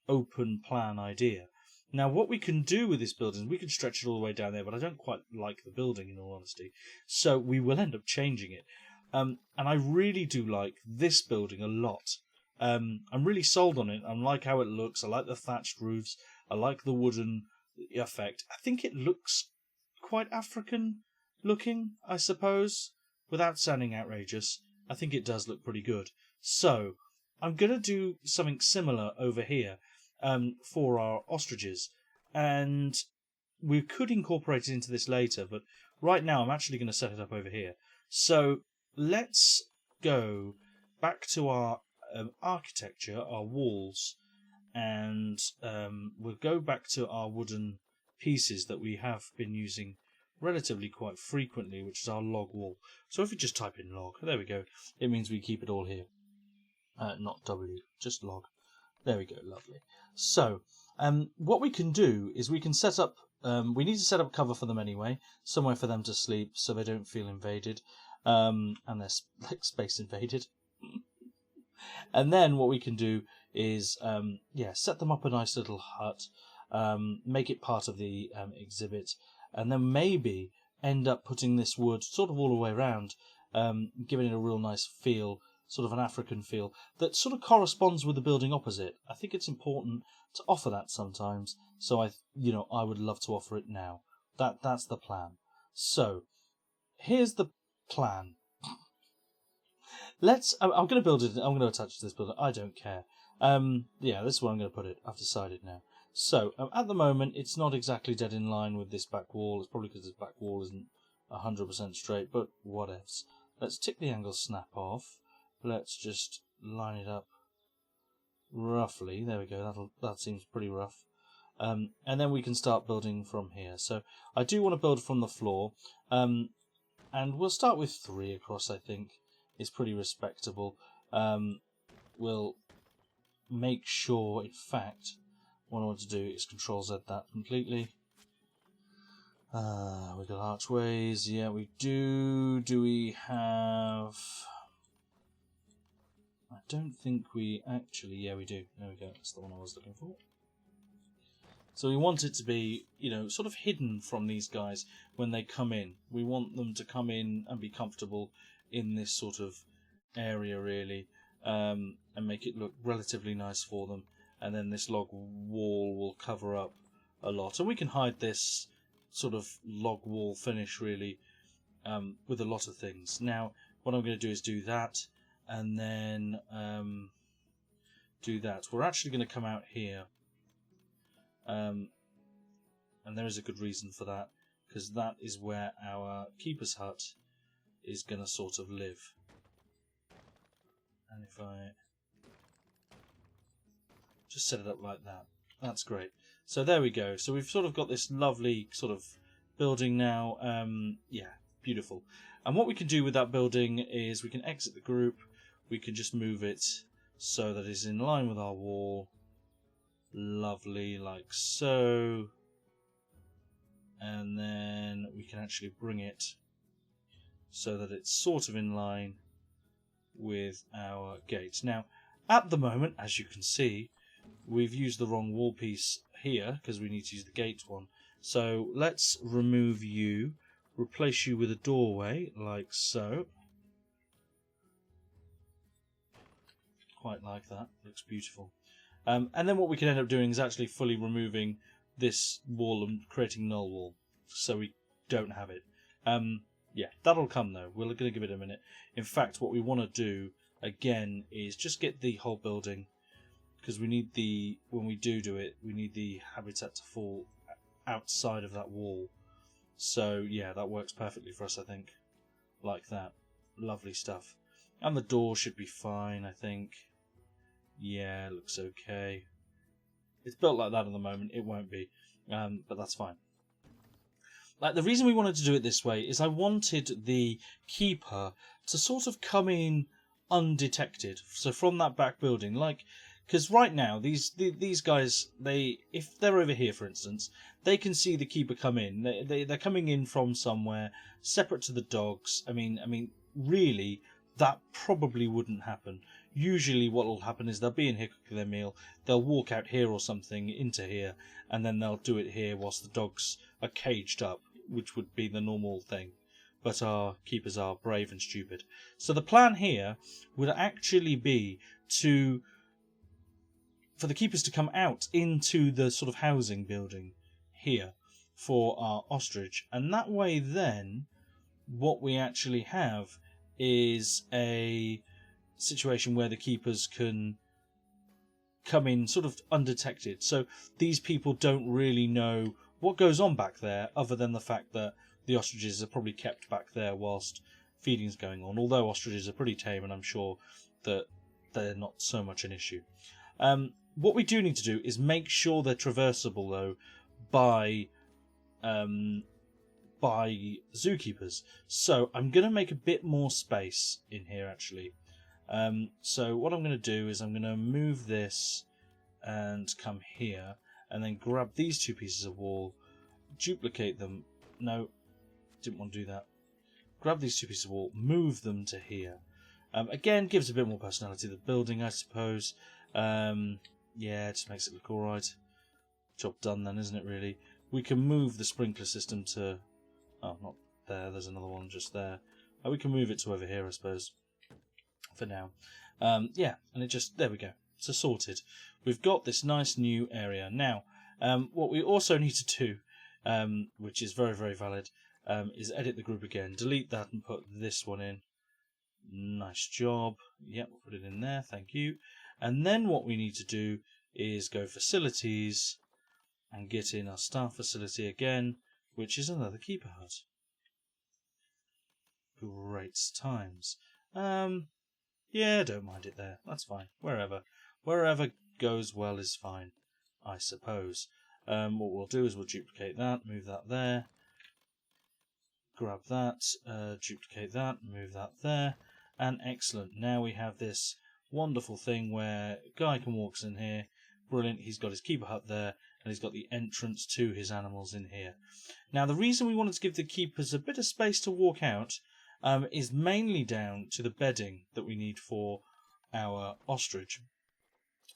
open plan idea. Now, what we can do with this building, we can stretch it all the way down there, but I don't quite like the building, in all honesty. So we will end up changing it. And I really do like this building a lot. I'm really sold on it. I like how it looks. I like the thatched roofs. I like the wooden effect. I think it looks quite African looking, I suppose, without sounding outrageous. I think it does look pretty good. So I'm going to do something similar over here. For our ostriches, and we could incorporate it into this later, but right now I'm actually going to set it up over here. So let's go back to our architecture, our walls, and we'll go back to our wooden pieces that we have been using relatively quite frequently, which is our log wall. So if we just type in log, there we go, it means we keep it all here. Not W, just log. There we go, lovely. So, what we can do is we can set up, we need to set up cover for them anyway, somewhere for them to sleep so they don't feel invaded, and they're like space invaded. And then what we can do is, set them up a nice little hut, make it part of the exhibit, and then maybe end up putting this wood sort of all the way around, giving it a real nice feel, sort of an African feel that sort of corresponds with the building opposite. I think it's important to offer that sometimes. So I would love to offer it now. That's the plan. So here's the plan. I'm going to build it. I'm going to attach to this building. I don't care. Yeah, this is where I'm going to put it. I've decided now. So at the moment, it's not exactly dead in line with this back wall. It's probably because this back wall isn't 100% straight, but whatevs. Let's tick the angle snap off. Let's just line it up roughly. There we go. That seems pretty rough. And then we can start building from here. So I do want to build from the floor. And we'll start with 3 across, I think. It's pretty respectable. We'll make sure, in fact, what I want to do is Control-Z that completely. We've got archways. Yeah, we do. Do we have... I don't think we actually... Yeah, we do. There we go. That's the one I was looking for. So we want it to be, sort of hidden from these guys when they come in. We want them to come in and be comfortable in this sort of area, really, and make it look relatively nice for them. And then this log wall will cover up a lot. And we can hide this sort of log wall finish, really, with a lot of things. Now, what I'm going to do is do that, and then do that. We're actually going to come out here. And there is a good reason for that, because that is where our keeper's hut is going to sort of live. And if I just set it up like that, that's great. So there we go. So we've sort of got this lovely sort of building now. Yeah, beautiful. And what we can do with that building is we can exit the group. We can just move it so that it's in line with our wall. Lovely, like so. And then we can actually bring it so that it's sort of in line with our gate. Now, at the moment, as you can see, we've used the wrong wall piece here because we need to use the gate one. So let's remove you, replace you with a doorway, like so. Quite like that, looks beautiful. And then what we can end up doing is actually fully removing this wall and creating null wall, so we don't have it. Yeah, that'll come though. We're going to give it a minute. In fact, what we want to do again is just get the whole building, because we need when we do it, we need the habitat to fall outside of that wall. So yeah, that works perfectly for us, I think. Like that. Lovely stuff. And the door should be fine, I think. Yeah, it looks okay. It's built like that at the moment. It won't be, but that's fine. Like, the reason we wanted to do it this way is I wanted the keeper to sort of come in undetected. So from that back building, like, because right now these guys, if they're over here, for instance, they can see the keeper come in. They're coming in from somewhere separate to the dogs. I mean, really, that probably wouldn't happen. Usually what will happen is they'll be in here cooking their meal, they'll walk out here or something into here, and then they'll do it here whilst the dogs are caged up, which would be the normal thing. But our keepers are brave and stupid. So the plan here would actually be for the keepers to come out into the sort of housing building here for our ostrich. And that way then, what we actually have is a situation where the keepers can come in sort of undetected. So these people don't really know what goes on back there, other than the fact that the ostriches are probably kept back there whilst feeding's going on. Although ostriches are pretty tame, and I'm sure that they're not so much an issue. What we do need to do is make sure they're traversable, though, by zookeepers. So I'm going to make a bit more space in here, actually. So what I'm going to do is I'm going to move this and come here, and then grab these 2 pieces of wall, duplicate them. No, didn't want to do that. Grab these 2 pieces of wall, move them to here. Again, gives a bit more personality to the building, I suppose. Yeah, it just makes it look alright. Job done then, isn't it, really? We can move the sprinkler system to... Oh, not there, there's another one just there. We can move it to over here, I suppose. for now. Yeah, and it just, there we go. So sorted. We've got this nice new area. Now, what we also need to do, which is very, very valid, is edit the group again. Delete that and put this one in. Nice job. Yep, we'll put it in there. Thank you. And then what we need to do is go facilities and get in our staff facility again, which is another keeper hut. Great times. Yeah, don't mind it there. That's fine. Wherever goes well is fine, I suppose. What we'll do is we'll duplicate that, move that there, grab that, duplicate that, move that there, and excellent. Now we have this wonderful thing where Guy can walk in here. Brilliant. He's got his keeper hut there, and he's got the entrance to his animals in here. Now, the reason we wanted to give the keepers a bit of space to walk out is mainly down to the bedding that we need for our ostrich.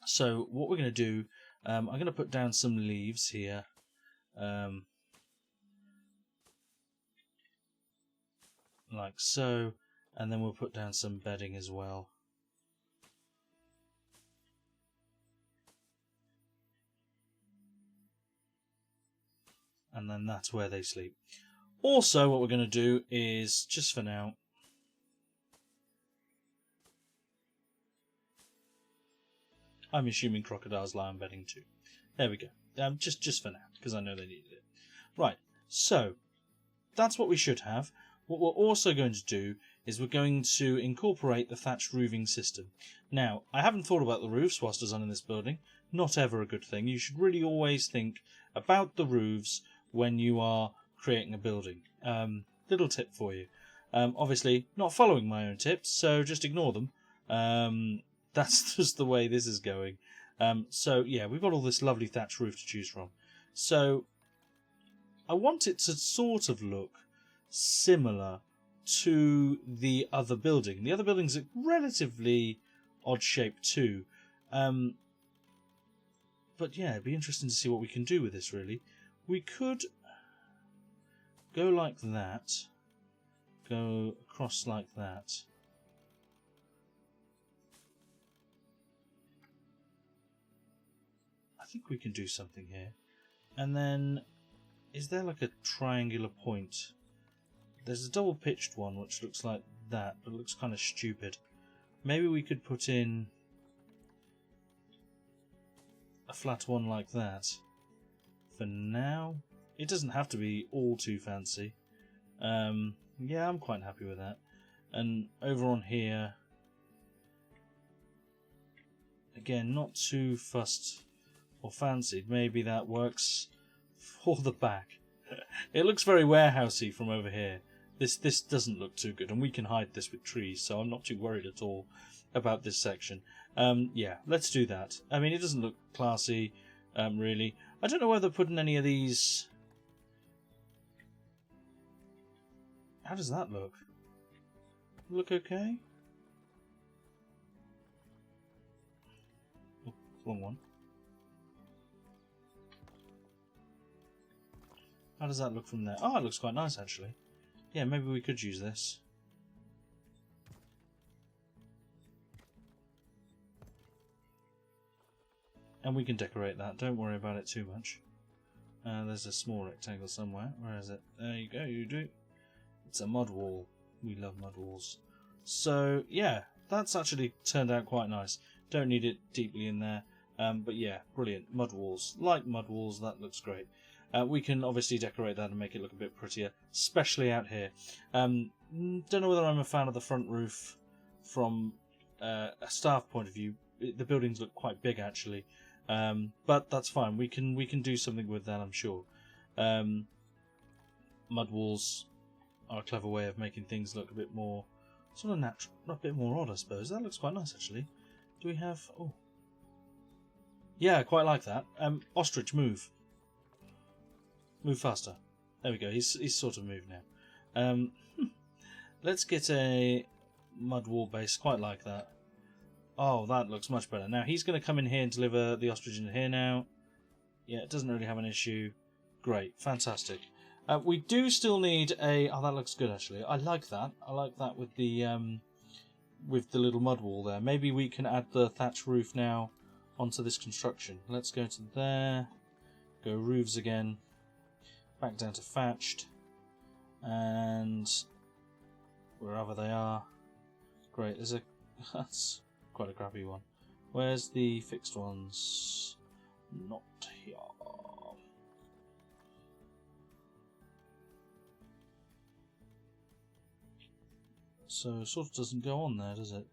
So what we're going to do, I'm going to put down some leaves here. Like so, and then we'll put down some bedding as well. And then that's where they sleep. Also, what we're going to do is, just for now, I'm assuming crocodiles lie on bedding too. There we go. Just for now, because I know they needed it. Right, so that's what we should have. What we're also going to do is we're going to incorporate the thatched roofing system. Now, I haven't thought about the roofs whilst I was on in this building. Not ever a good thing. You should really always think about the roofs when you are creating a building. Little tip for you. Obviously, not following my own tips, so just ignore them. That's just the way this is going. So, yeah, we've got all this lovely thatched roof to choose from. So, I want it to sort of look similar to the other building. The other building's a relatively odd shape too. But yeah, it'd be interesting to see what we can do with this, really. We could go like that, go across like that. I think we can do something here. And then, is there like a triangular point? There's a double pitched one which looks like that, but it looks kind of stupid. Maybe we could put in a flat one like that. For now, it doesn't have to be all too fancy. Yeah, I'm quite happy with that. And over on here, again, not too fussed or fancied. Maybe that works for the back. It looks very warehousey from over here. This doesn't look too good, and we can hide this with trees, so I'm not too worried at all about this section. Yeah, let's do that. I mean, it doesn't look classy, really. I don't know whether putting any of these... How does that look? Look okay? Oh, wrong one. How does that look from there? Oh, it looks quite nice, actually. Yeah, maybe we could use this. And we can decorate that. Don't worry about it too much. There's a small rectangle somewhere. Where is it? There you go, you do. It's a mud wall. We love mud walls. So, yeah, that's actually turned out quite nice. Don't need it deeply in there. But yeah, brilliant. Mud walls. Like mud walls, that looks great. We can obviously decorate that and make it look a bit prettier, especially out here. Don't know whether I'm a fan of the front roof from a staff point of view. The buildings look quite big, actually. But that's fine. We can do something with that, I'm sure. Mud walls are a clever way of making things look a bit more sort of natural, a bit more odd, I suppose. That looks quite nice, actually. Do we have... Oh. Yeah, I quite like that. Ostrich, move. Move faster. There we go. He's sort of moved now. Let's get a mud wall base. Quite like that. Oh, that looks much better. Now, he's going to come in here and deliver the ostrich in here now. Yeah, it doesn't really have an issue. Great. Fantastic. We do still need a... Oh, that looks good, actually. I like that. I like that with the with the little mud wall there. Maybe we can add the thatch roof now onto this construction. Let's go to there, go roofs again, back down to thatched, and wherever they are. Great, there's a that's quite a crappy one. Where's the fixed ones? Not here. So it sort of doesn't go on there, does it?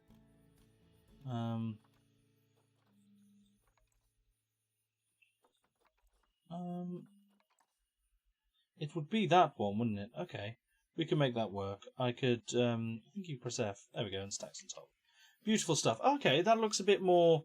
It would be that one, wouldn't it? Okay, we can make that work. I could, I think you press F. There we go, and stacks on top. Beautiful stuff. Okay, that looks a bit more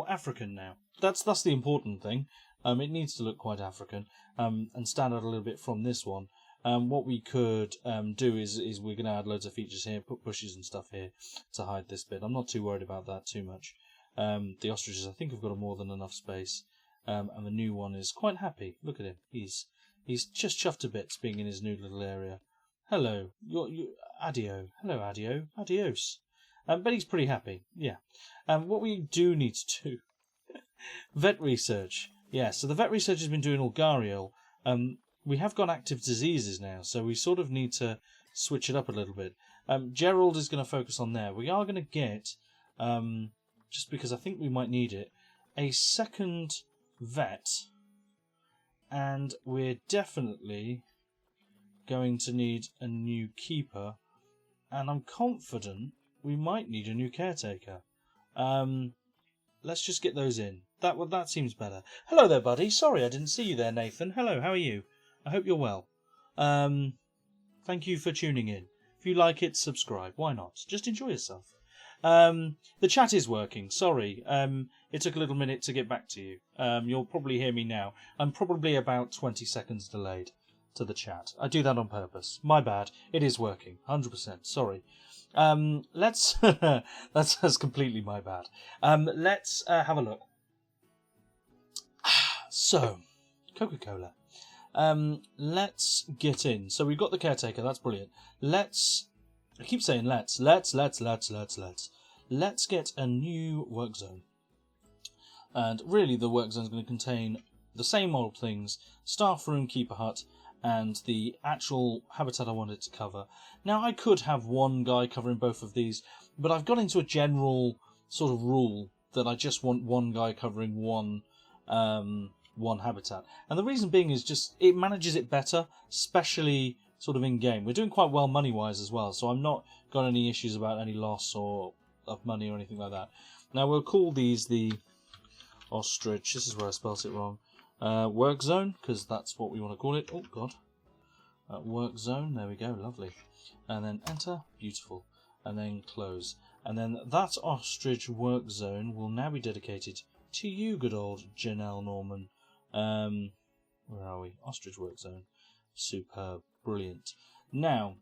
African now. That's the important thing. It needs to look quite African, and stand out a little bit from this one. What we could do is we're going to add loads of features here, put bushes and stuff here to hide this bit. I'm not too worried about that too much. The ostriches, I think, have got more than enough space, and the new one is quite happy. Look at him. He's just chuffed to bits being in his new little area. Hello, you Adio. Hello, Adio. Adios. But he's pretty happy. Yeah. What we do need to do, vet research. Yeah. So the vet research has been doing Algarial. We have got active diseases now, so we sort of need to switch it up a little bit. Gerald is going to focus on there. We are going to get, just because I think we might need it, a second vet, and we're definitely going to need a new keeper, and I'm confident we might need a new caretaker. Let's just get those in. That seems better. Hello there, buddy. Sorry I didn't see you there, Nathan. Hello, how are you? I hope you're well. Thank you for tuning in. If you like it, subscribe. Why not? Just enjoy yourself. The chat is working. Sorry. It took a little minute to get back to you. You'll probably hear me now. I'm probably about 20 seconds delayed to the chat. I do that on purpose. My bad. It is working. 100%. Sorry. That's completely my bad. Let's have a look. So, Coca-Cola. Let's get in. So we've got the caretaker. That's brilliant. I keep saying let's get a new work zone. And really the work zone is going to contain the same old things: staff room, keeper hut, and the actual habitat I wanted to cover. Now I could have one guy covering both of these, but I've got into a general sort of rule that I just want one guy covering one habitat. And the reason being is just it manages it better, especially sort of in game. We're doing quite well money wise as well, so I'm not got any issues about any loss or of money or anything like that. Now we'll call these the ostrich. This is where I spelt it wrong. Work zone, because that's what we want to call it. Oh god. Work zone, there we go, lovely. And then enter, beautiful. And then close. And then that ostrich work zone will now be dedicated to you, good old Janelle Norman. Where are we? Ostrich work zone. Superb, brilliant. Now,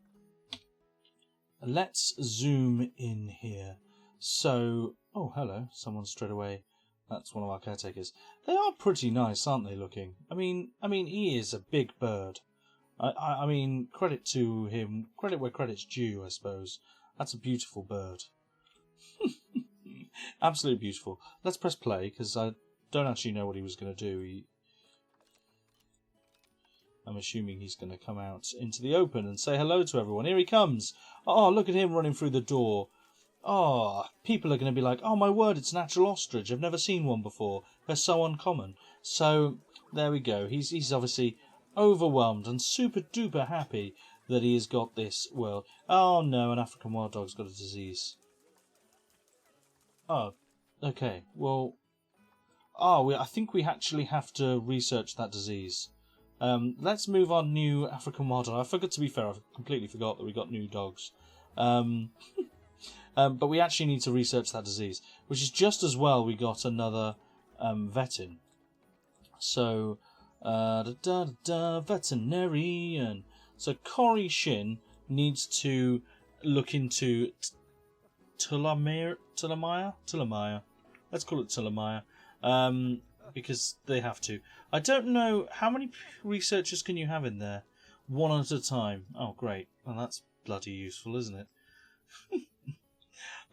let's zoom in here. So, oh hello, someone straight away. That's one of our caretakers. They are pretty nice, aren't they, looking? I mean, he is a big bird. I mean, credit to him. Credit where credit's due, I suppose. That's a beautiful bird. Absolutely beautiful. Let's press play, because I don't actually know what he was going to do. I'm assuming he's going to come out into the open and say hello to everyone. Here he comes. Oh, look at him running through the door. Oh, people are going to be like, oh my word, it's an actual ostrich. I've never seen one before. They're so uncommon. So, there we go. He's obviously overwhelmed and super duper happy that he has got this world. Oh no, an African wild dog's got a disease. Oh, okay. Well, I think we actually have to research that disease. Let's move on. New African wild dog. I forgot, to be fair, I completely forgot that we got new dogs. But we actually need to research that disease, which is just as well we got another vet in. So, veterinarian. So Corey Shin needs to look into Tulamaya. Let's call it Tulamaya, because they have to. I don't know, how many researchers can you have in there? One at a time. Oh, great. Well, that's bloody useful, isn't it?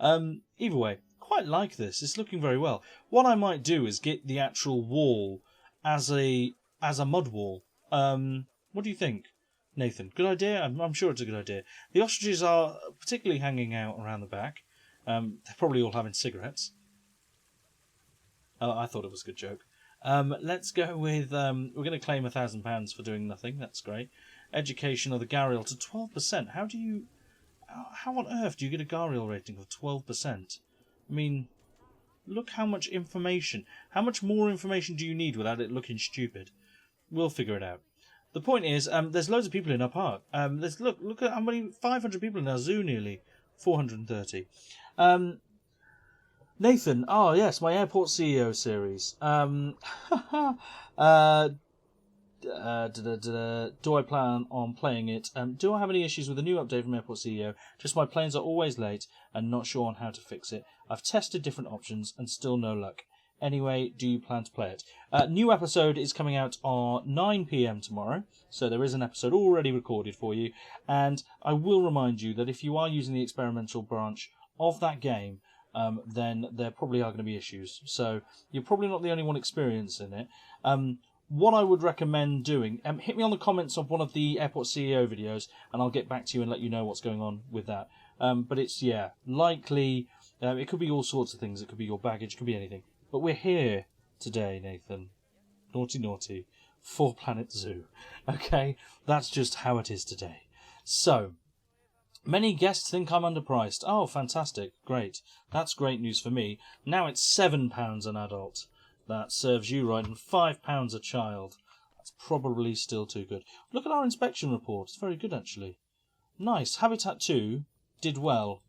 Either way, quite like this. It's looking very well. What I might do is get the actual wall as a mud wall. What do you think, Nathan? Good idea? I'm sure it's a good idea. The ostriches are particularly hanging out around the back. They're probably all having cigarettes. Oh, I thought it was a good joke. Let's go with... we're going to claim £1,000 for doing nothing. That's great. Education of the Gharial to 12%. How do you... How on earth do you get a Gharial rating of 12%? I mean, look how much information... How much more information do you need without it looking stupid? We'll figure it out. The point is, there's loads of people in our park. Look at how many... 500 people in our zoo nearly. 430. Nathan, yes, my airport CEO series. Do I plan on playing it? Do I have any issues with the new update from Airport CEO? Just my planes are always late and not sure on how to fix it. I've tested different options and still no luck. Anyway, do you plan to play it? New episode is coming out on 9 p.m. tomorrow, so there is an episode already recorded for you. And I will remind you that if you are using the experimental branch of that game, then there probably are going to be issues. So you're probably not the only one experiencing it. What I would recommend doing, hit me on the comments of one of the Airport CEO videos, and I'll get back to you and let you know what's going on with that. But it's, likely, it could be all sorts of things. It could be your baggage, it could be anything. But we're here today, Nathan. Naughty, naughty. For Planet Zoo. Okay? That's just how it is today. So, many guests think I'm underpriced. Oh, fantastic. Great. That's great news for me. Now it's £7 an adult. That serves you right, and £5 a child. That's probably still too good. Look at our inspection report. It's very good, actually. Nice. Habitat 2 did well.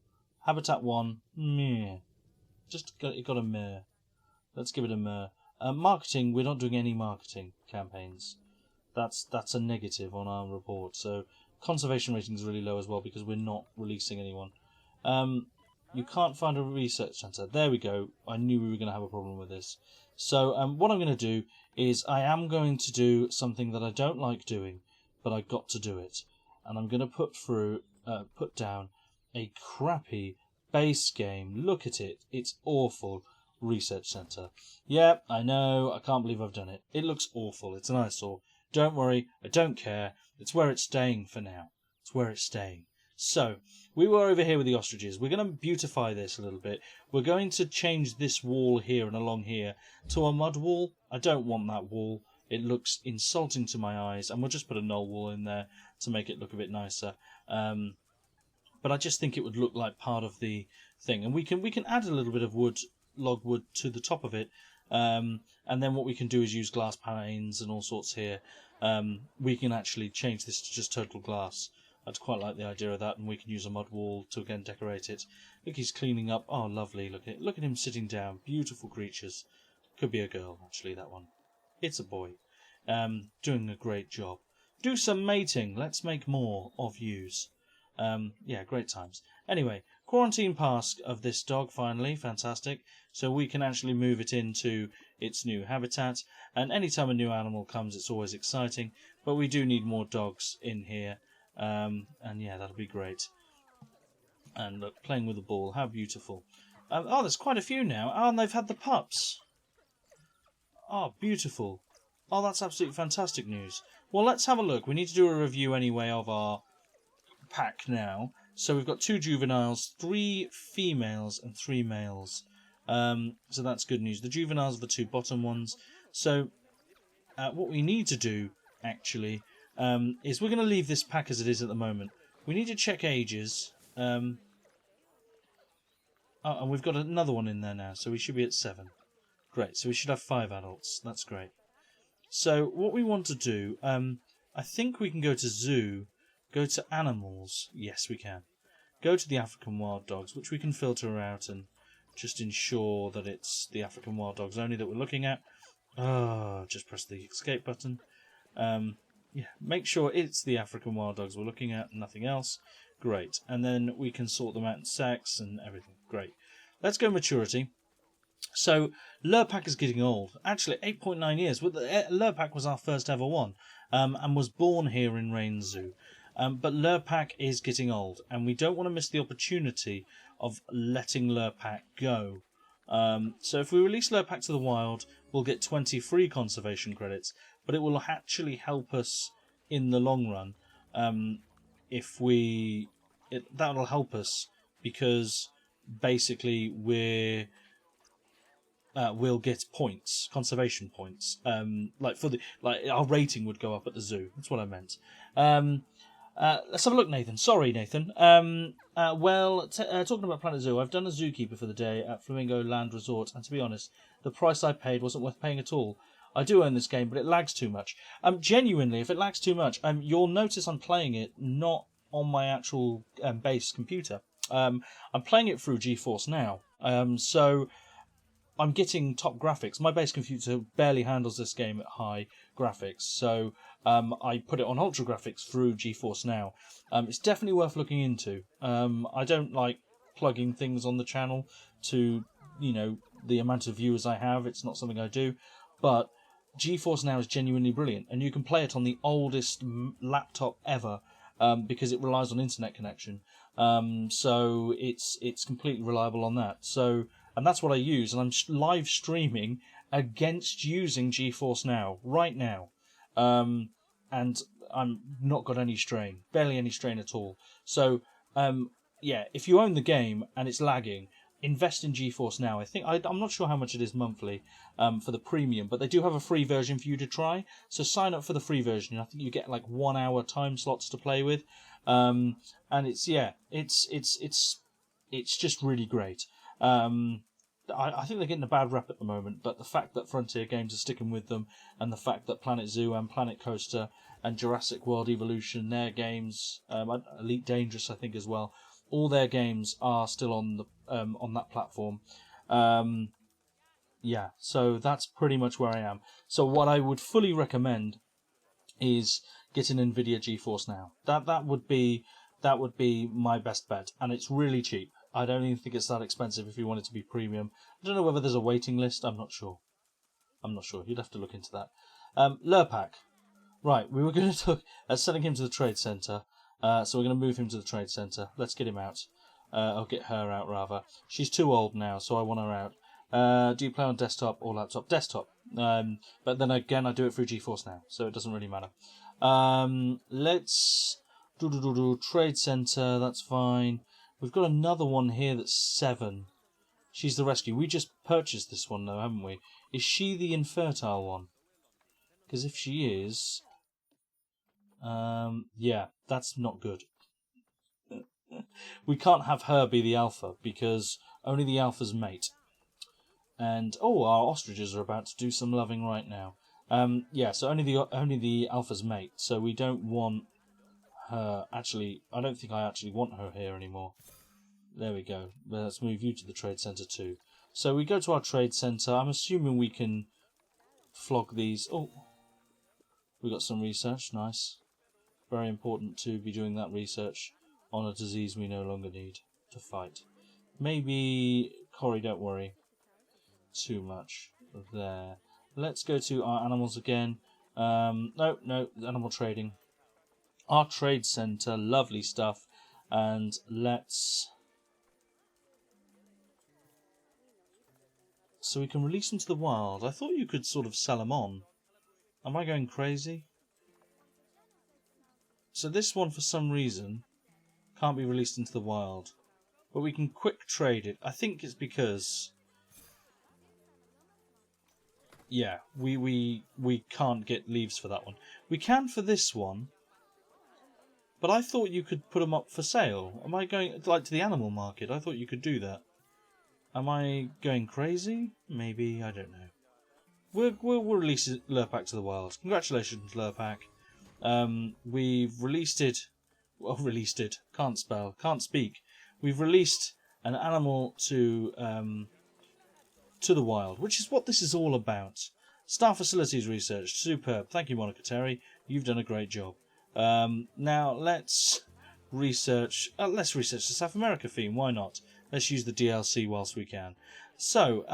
Habitat 1, meh. It got a meh. Let's give it a meh. Marketing, we're not doing any marketing campaigns. That's a negative on our report. So conservation rating is really low as well because we're not releasing anyone. You can't find a research centre. There we go. I knew we were going to have a problem with this. So what I'm going to do is I am going to do something that I don't like doing, but I got to do it. And I'm going to put down a crappy base game. Look at it. It's awful. Research centre. Yeah, I know. I can't believe I've done it. It looks awful. It's an eyesore. Don't worry. I don't care. It's where it's staying for now. It's where it's staying. So, we were over here with the ostriches. We're going to beautify this a little bit. We're going to change this wall here and along here to a mud wall. I don't want that wall. It looks insulting to my eyes. And we'll just put a knoll wall in there to make it look a bit nicer. But I just think it would look like part of the thing. And we can add a little bit of log wood to the top of it. And then what we can do is use glass panes and all sorts here. We can actually change this to just total glass. I'd quite like the idea of that, and we can use a mud wall to again decorate it. Look, he's cleaning up. Oh, lovely. Look at him sitting down. Beautiful creatures. Could be a girl, actually, that one. It's a boy. Doing a great job. Do some mating. Let's make more of yous. Yeah, great times. Anyway, quarantine pass of this dog, finally. Fantastic. So we can actually move it into its new habitat. And anytime a new animal comes, it's always exciting. But we do need more dogs in here. And yeah, that'll be great. And look, playing with the ball, how beautiful. There's quite a few now. Oh, and they've had the pups. Oh, beautiful. Oh, that's absolutely fantastic news. Well, let's have a look. We need to do a review anyway of our pack now. So we've got 2 juveniles, 3 females and 3 males. So that's good news. The juveniles are the 2 bottom ones. So what we need to do, actually, is we're going to leave this pack as it is at the moment. We need to check ages. And we've got another one in there now, so we should be at 7. Great, so we should have 5 adults. That's great. So what we want to do, I think we can go to zoo, go to animals. Yes, we can. Go to the African wild dogs, which we can filter out and just ensure that it's the African wild dogs only that we're looking at. Just press the escape button. Yeah, make sure it's the African wild dogs we're looking at, nothing else. Great. And then we can sort them out in sex and everything. Great. Let's go maturity. So, Lurpak is getting old. Actually, 8.9 years. Lurpak was our first ever one, and was born here in Rain Zoo. But Lurpak is getting old, and we don't want to miss the opportunity of letting Lurpak go. So if we release Lurpak to the wild, we'll get 20 free conservation credits, but it will actually help us in the long run. That'll help us because basically we'll get points, conservation points. Our rating would go up at the zoo. That's what I meant. Let's have a look, Nathan. Sorry, Nathan. Talking about Planet Zoo, I've done a zookeeper for the day at Flamingo Land Resort, and to be honest, the price I paid wasn't worth paying at all. I do own this game, but it lags too much. Genuinely, if it lags too much, you'll notice I'm playing it not on my actual base computer. I'm playing it through GeForce Now. So I'm getting top graphics. My base computer barely handles this game at high graphics, so I put it on ultra graphics through GeForce Now. It's definitely worth looking into. I don't like plugging things on the channel to, the amount of viewers I have. It's not something I do, but GeForce Now is genuinely brilliant, and you can play it on the oldest laptop ever because it relies on internet connection. So it's completely reliable on that. And that's what I use, and I'm live streaming against using GeForce Now right now, and I'm not got any strain, barely any strain at all. So if you own the game and it's lagging, invest in GeForce Now. I'm not sure how much it is monthly for the premium, but they do have a free version for you to try. So sign up for the free version. I think you get like 1 hour time slots to play with, and it's just really great. I think they're getting a bad rep at the moment, but the fact that Frontier Games are sticking with them, and the fact that Planet Zoo and Planet Coaster and Jurassic World Evolution, their games, Elite Dangerous, I think as well, all their games are still on that platform. So that's pretty much where I am. So what I would fully recommend is getting NVIDIA GeForce Now. That would be my best bet, and it's really cheap. I don't even think it's that expensive if you want it to be premium. I don't know whether there's a waiting list. I'm not sure. You'd have to look into that. Lurpak. Right, we were going to look at sending him to the trade centre. So we're going to move him to the trade centre. Let's get him out. I'll get her out, rather. She's too old now, so I want her out. Do you play on desktop or laptop? Desktop. But then again, I do it through GeForce Now, so it doesn't really matter. Let's... Trade centre, that's fine. We've got another one here that's 7. She's the rescue. We just purchased this one, though, haven't we? Is she the infertile one? Because if she is... that's not good. We can't have her be the alpha, because only the alpha's mate. And, our ostriches are about to do some loving right now. So only the alpha's mate, so we don't want her... Actually, I don't think I actually want her here anymore. There we go. Let's move you to the trade centre too. So we go to our trade centre. I'm assuming we can flog these. Oh, we got some research. Nice. Very important to be doing that research on a disease we no longer need to fight. Maybe, Corey, don't worry too much there. Let's go to our animals again. No, animal trading. Our trade centre, lovely stuff. And let's... So we can release them to the wild. I thought you could sort of sell them on. Am I going crazy? So this one, for some reason, can't be released into the wild. But we can quick trade it. I think it's because... Yeah, we can't get leaves for that one. We can for this one. But I thought you could put them up for sale. Am I going to the animal market? I thought you could do that. Am I going crazy? Maybe, I don't know. We'll release Lurpak to the wild. Congratulations, Lurpak. We've released it. Well, released it. Can't spell. Can't speak. We've released an animal to the wild, which is what this is all about. Star Facilities Research. Superb. Thank you, Monica Terry. You've done a great job. Now, let's research the South America theme. Why not? Let's use the DLC whilst we can. So,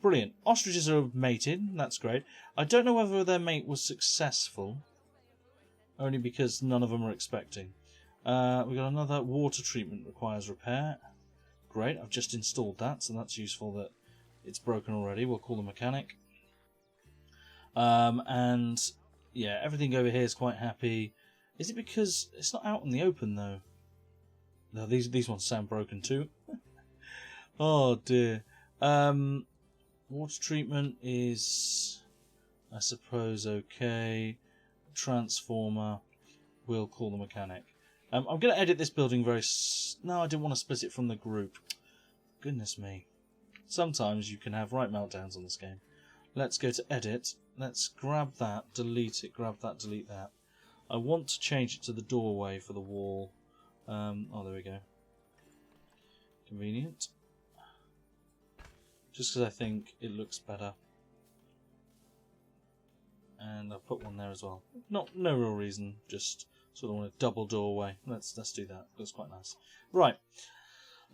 brilliant. Ostriches are mated. That's great. I don't know whether their mate was successful. Only because none of them are expecting. We've got another water treatment requires repair. great. I've just installed that, so that's useful that it's broken already. We'll call the mechanic. And yeah, everything over here is quite happy. Is it because it's not out in the open though? No, these ones sound broken too. Oh dear. Water treatment is, I suppose, okay. Transformer, we'll call the mechanic. I'm going to edit this building very... No, I didn't want to split it from the group. Goodness me. Sometimes you can have right meltdowns on this game. Let's go to edit. Let's grab that, delete it, grab that, delete that. I want to change it to the doorway for the wall. Oh, there we go. Convenient. Just because I think it looks better. And I'll put one there as well. No real reason, just sort of want a double doorway. Let's do that. Looks quite nice. Right.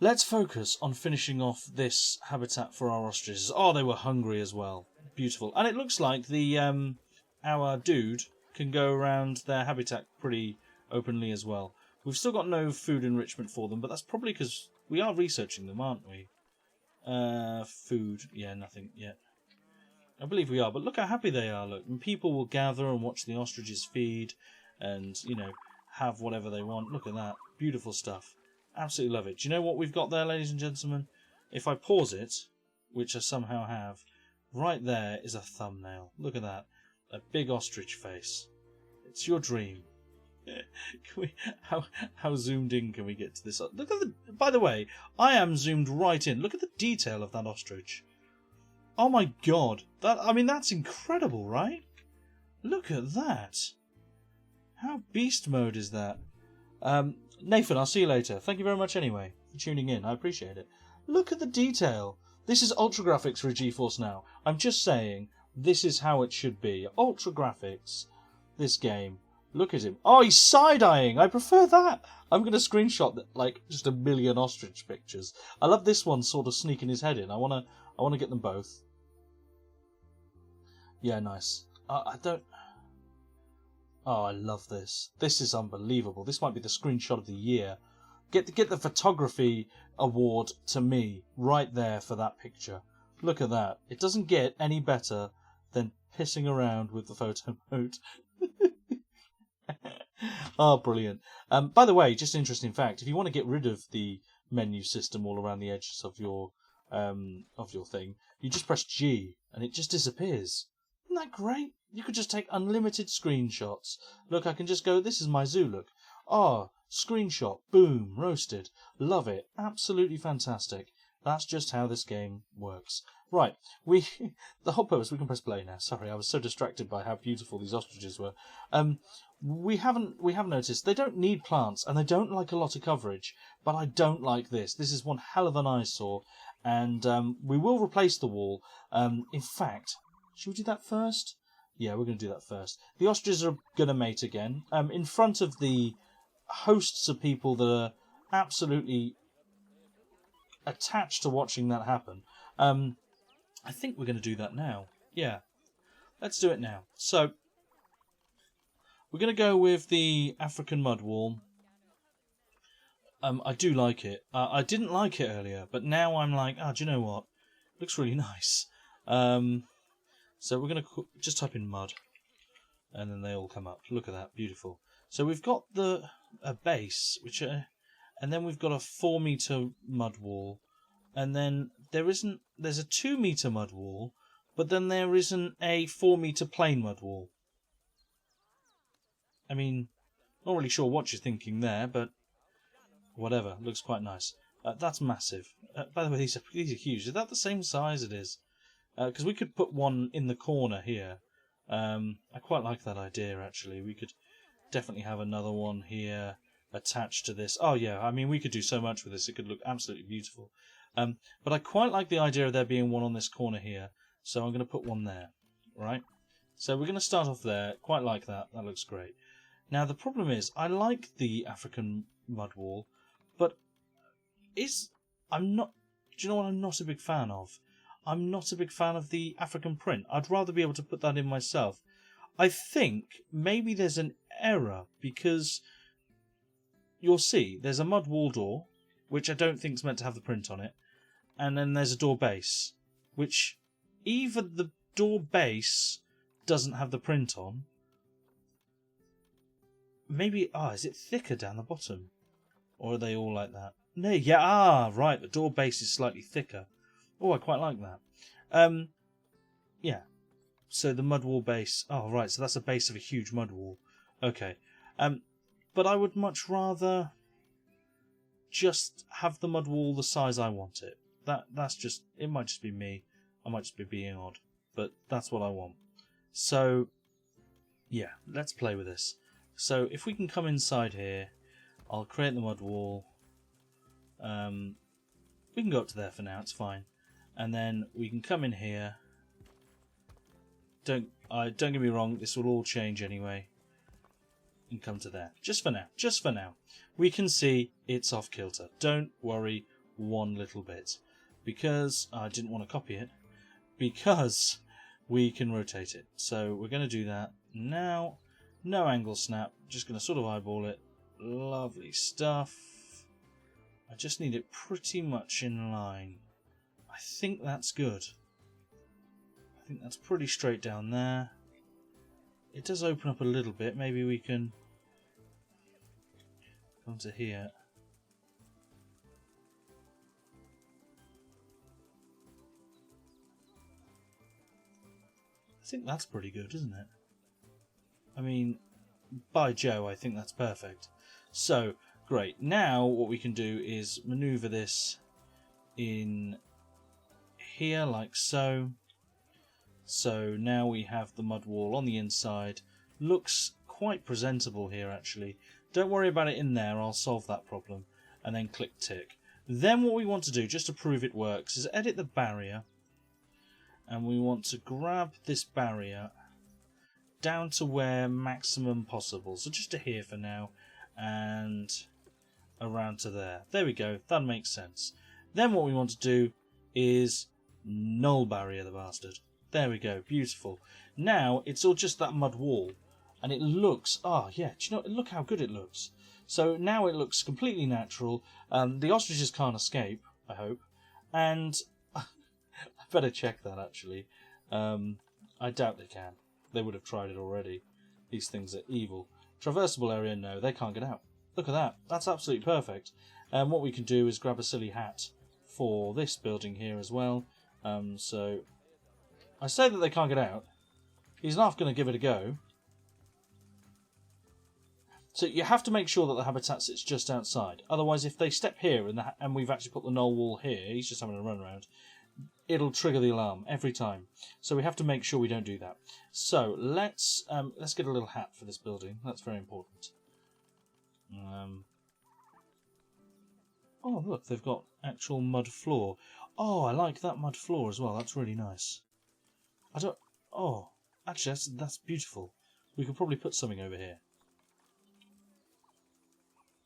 Let's focus on finishing off this habitat for our ostriches. Oh, they were hungry as well. Beautiful. And it looks like the our dude can go around their habitat pretty openly as well. We've still got no food enrichment for them, but that's probably because we are researching them, aren't we? Food. Yeah, nothing yet. I believe we are, but look how happy they are. Look, and people will gather and watch the ostriches feed and, you know, have whatever they want. Look at that. Beautiful stuff. Absolutely love it. Do you know what we've got there, ladies and gentlemen? If I pause it, which I somehow have, right there is a thumbnail. Look at that. A big ostrich face. It's your dream. How zoomed in can we get to this? Look at the... By the way, I am zoomed right in. Look at the detail of that ostrich. Oh my god. That's incredible, right? Look at that. How beast mode is that? Nathan, I'll see you later. Thank you very much anyway for tuning in. I appreciate it. Look at the detail. This is ultra graphics for a GeForce Now. I'm just saying, this is how it should be. Ultra graphics. This game. Look at him. Oh, he's side-eyeing. I prefer that. I'm going to screenshot like just a million ostrich pictures. I love this one sort of sneaking his head in. I want to get them both. Yeah, nice. I don't... Oh, I love this. This is unbelievable. This might be the screenshot of the year. Get the photography award to me right there for that picture. Look at that. It doesn't get any better than pissing around with the photo mode. Oh, brilliant. By the way, just an interesting fact, if you want to get rid of the menu system all around the edges of your thing, you just press G and it just disappears. Isn't that great? You could just take unlimited screenshots. Look, I can just go, this is my zoo, look. Oh, screenshot, boom, roasted. Love it. Absolutely fantastic. That's just how this game works. Right, the whole purpose, we can press play now. Sorry, I was so distracted by how beautiful these ostriches were. We haven't noticed, they don't need plants, and they don't like a lot of coverage, but I don't like this. This is one hell of an eyesore, and we will replace the wall. In fact, should we do that first? Yeah, we're going to do that first. The ostriches are going to mate again. In front of the hosts of people that are absolutely attached to watching that happen. I think we're going to do that now. Yeah, let's do it now. So, we're going to go with the African mud wall. I do like it. I didn't like it earlier, but now I'm like, do you know what? It looks really nice. So we're going to just type in mud, and then they all come up. Look at that, beautiful. So we've got a base, and then we've got a 4-meter mud wall, and then there's a 2-meter mud wall, but then there isn't a 4-meter plain mud wall. I mean, not really sure what you're thinking there, but whatever. Looks quite nice. That's massive. By the way, these are huge. Is that the same size it is? Because we could put one in the corner here. I quite like that idea, actually. We could definitely have another one here attached to this. Oh, yeah, I mean, we could do so much with this. It could look absolutely beautiful. But I quite like the idea of there being one on this corner here. So I'm going to put one there, right? So we're going to start off there. Quite like that. That looks great. Now, the problem is, I like the African mud wall, but do you know what I'm not a big fan of? I'm not a big fan of the African print. I'd rather be able to put that in myself. I think maybe there's an error, because you'll see there's a mud wall door, which I don't think is meant to have the print on it. And then there's a door base, which either the door base doesn't have the print on. Maybe, is it thicker down the bottom? Or are they all like that? No, yeah, right, the door base is slightly thicker. Oh, I quite like that. Yeah. So the mud wall base, right, so that's a base of a huge mud wall. Okay. But I would much rather just have the mud wall the size I want it. That's just, it might just be me. I might just be being odd, but that's what I want. So, yeah, let's play with this. So if we can come inside here, I'll create the mud wall. We can go up to there for now, it's fine. And then we can come in here. Don't get me wrong, this will all change anyway. And come to there. Just for now. We can see it's off kilter. Don't worry one little bit. Because I didn't want to copy it. Because we can rotate it. So we're going to do that now. No angle snap. Just going to sort of eyeball it. Lovely stuff. I just need it pretty much in line. I think that's good. I think that's pretty straight down there. It does open up a little bit. Maybe we can come to here. I think that's pretty good, isn't it? I mean, by Joe, I think that's perfect. So, great. Now what we can do is maneuver this in here like so. So now we have the mud wall on the inside. Looks quite presentable here, actually. Don't worry about it in there, I'll solve that problem. And then click tick. Then what we want to do, just to prove it works, is edit the barrier. And we want to grab this barrier down to where maximum possible. So just to here for now. And around to there. There we go, that makes sense. Then what we want to do is null barrier the bastard. There we go, beautiful. Now it's all just that mud wall. And it looks, do you know, look how good it looks. So now it looks completely natural. The ostriches can't escape, I hope. And I better check that, actually. I doubt they can. They would have tried it already. These things are evil. Traversable area, no, they can't get out. Look at that. That's absolutely perfect. What we can do is grab a silly hat for this building here as well. So I say that they can't get out. He's not going to give it a go. So you have to make sure that the habitat sits just outside. Otherwise, if they step here and we've actually put the null wall here, he's just having a run around, it'll trigger the alarm every time. So we have to make sure we don't do that. So let's get a little hat for this building. That's very important. Oh, look, they've got actual mud floor. Oh, I like that mud floor as well. That's really nice. Actually, that's beautiful. We could probably put something over here.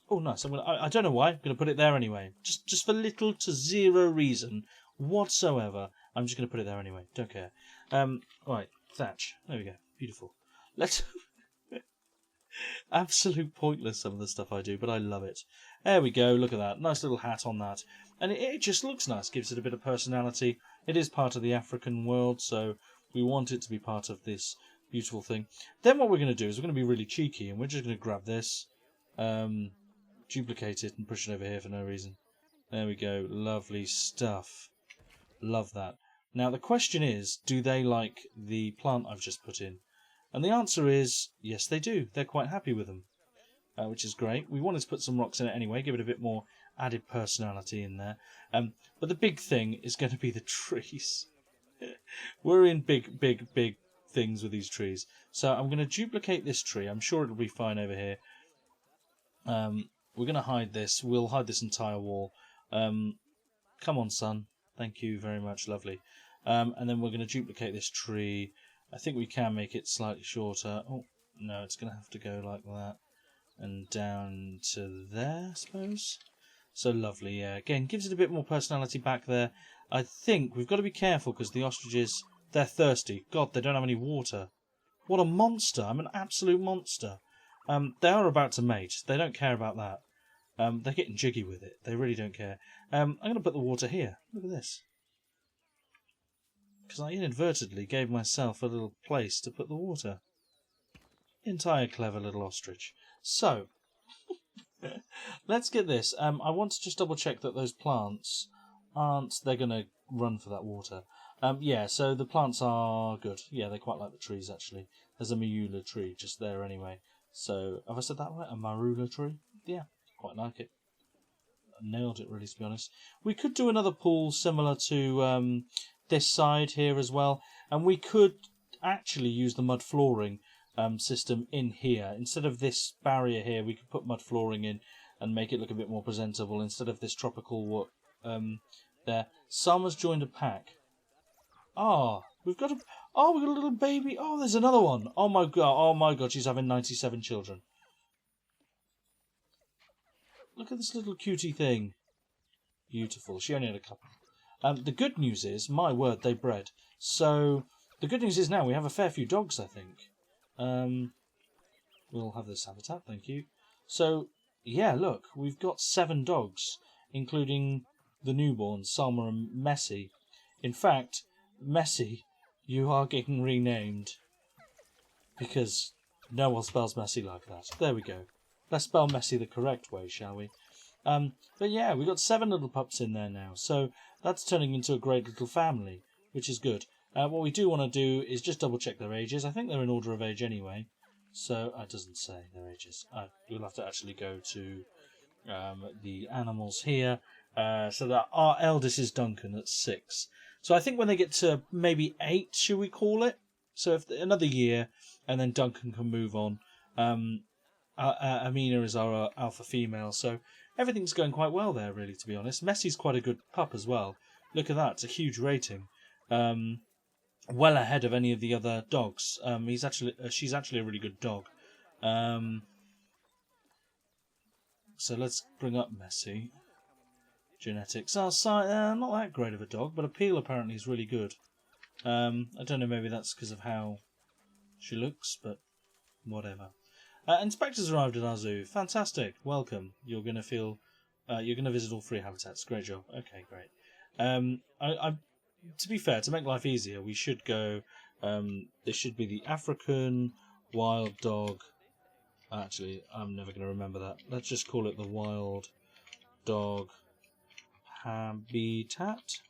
Oh, nice. I don't know why. I'm going to put it there anyway. Just for little to zero reason whatsoever. I'm just going to put it there anyway. Don't care. Right, thatch. There we go. Beautiful. Let's... Absolute pointless, some of the stuff I do, but I love it. There we go. Look at that. Nice little hat on that. And it just looks nice. Gives it a bit of personality. It is part of the African world, so we want it to be part of this beautiful thing. Then what we're going to do is we're going to be really cheeky, and we're just going to grab this. Duplicate it and push it over here for no reason. There we go. Lovely stuff. Love that. Now the question is, do they like the plant I've just put in? And the answer is, yes they do. They're quite happy with them, which is great. We wanted to put some rocks in it anyway, give it a bit more added personality in there. But the big thing is going to be the trees. We're in big things with these trees. So I'm going to duplicate this tree. I'm sure it'll be fine over here. We're going to hide this. We'll hide this entire wall. Come on, son. Thank you very much. Lovely. And then we're going to duplicate this tree. I think we can make it slightly shorter. Oh, no, it's going to have to go like that. And down to there, I suppose. So lovely, yeah. Again, gives it a bit more personality back there. I think we've got to be careful because the ostriches, they're thirsty. God, they don't have any water. What a monster. I'm an absolute monster. They are about to mate. They don't care about that. They're getting jiggy with it. They really don't care. I'm going to put the water here. Look at this. Because I inadvertently gave myself a little place to put the water. Entire clever little ostrich. So, let's get this. I want to just double check that those plants aren't... They're going to run for that water. Yeah, so the plants are good. Yeah, they quite like the trees, actually. There's a marula tree just there anyway. So, have I said that right? A marula tree? Yeah, quite like it. Nailed it, really, to be honest. We could do another pool similar to this side here as well. And we could actually use the mud flooring system in here. Instead of this barrier here, we could put mud flooring in and make it look a bit more presentable instead of this tropical there. Summer's joined a pack. We've got a little baby. Oh, there's another one. Oh my god, she's having 97 children. Look at this little cutie thing. Beautiful. She only had a couple. The good news is, my word, they bred. So the good news is now we have a fair few dogs, I think. We'll have this habitat, thank you. So yeah, look, we've got 7 dogs, including the newborns, Salma and Messi. In fact, Messi, you are getting renamed because no one spells Messi like that. There we go. Let's spell Messi the correct way, shall we? But yeah, we've got 7 little pups in there now, so that's turning into a great little family, which is good. What we do want to do is just double check their ages. I think they're in order of age anyway, so it doesn't say their ages. We'll have to actually go to the animals here. So that our eldest is Duncan at 6. So I think when they get to maybe 8, should we call it? So if another year, and then Duncan can move on. Amina is our alpha female, so everything's going quite well there, really, to be honest. Messi's quite a good pup as well. Look at that, it's a huge rating. Well ahead of any of the other dogs. She's actually a really good dog. So let's bring up Messi. Genetics. Not that great of a dog, but appeal apparently is really good. I don't know, maybe that's because of how she looks, but whatever. Inspectors arrived at our zoo. Fantastic. Welcome. You're going to visit all 3 habitats. Great job. Okay, great. To be fair, to make life easier, we should go. This should be the African wild dog. Actually, I'm never going to remember that. Let's just call it the wild dog habitat.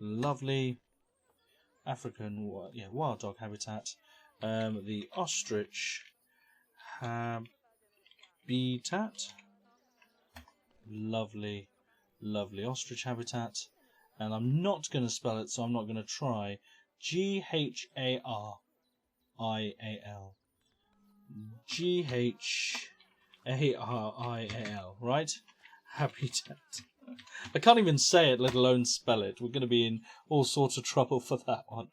Lovely. African, wild dog habitat. The ostrich habitat. Lovely, lovely ostrich habitat. And I'm not going to spell it, so I'm not going to try. Gharial. Gharial, right? Habitat. I can't even say it, let alone spell it. We're going to be in all sorts of trouble for that one.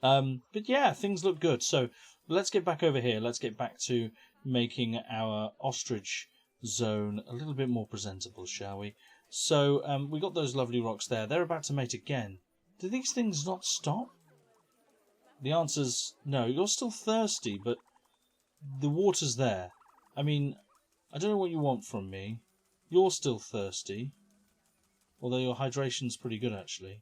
But yeah, things look good. So let's get back over here. Let's get back to making our ostrich zone a little bit more presentable, shall we? So we got those lovely rocks there. They're about to mate again. Do these things not stop? The answer's no. You're still thirsty, but the water's there. I mean, I don't know what you want from me. You're still thirsty. Although your hydration's pretty good, actually.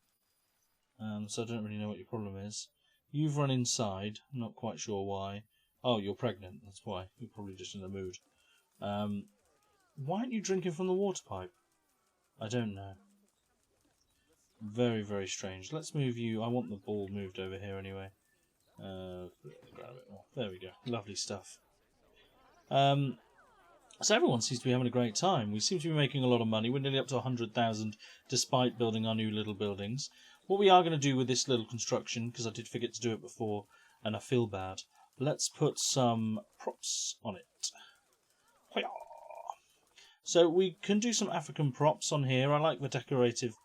So I don't really know what your problem is. You've run inside. I'm not quite sure why. Oh, you're pregnant. That's why. You're probably just in the mood. Why aren't you drinking from the water pipe? I don't know. Very, very strange. Let's move you. I want the ball moved over here anyway. Grab a bit more. There we go. Lovely stuff. So everyone seems to be having a great time. We seem to be making a lot of money. We're nearly up to 100,000 despite building our new little buildings. What we are going to do with this little construction, because I did forget to do it before and I feel bad, let's put some props on it. Hoya! So we can do some African props on here. I like the decorative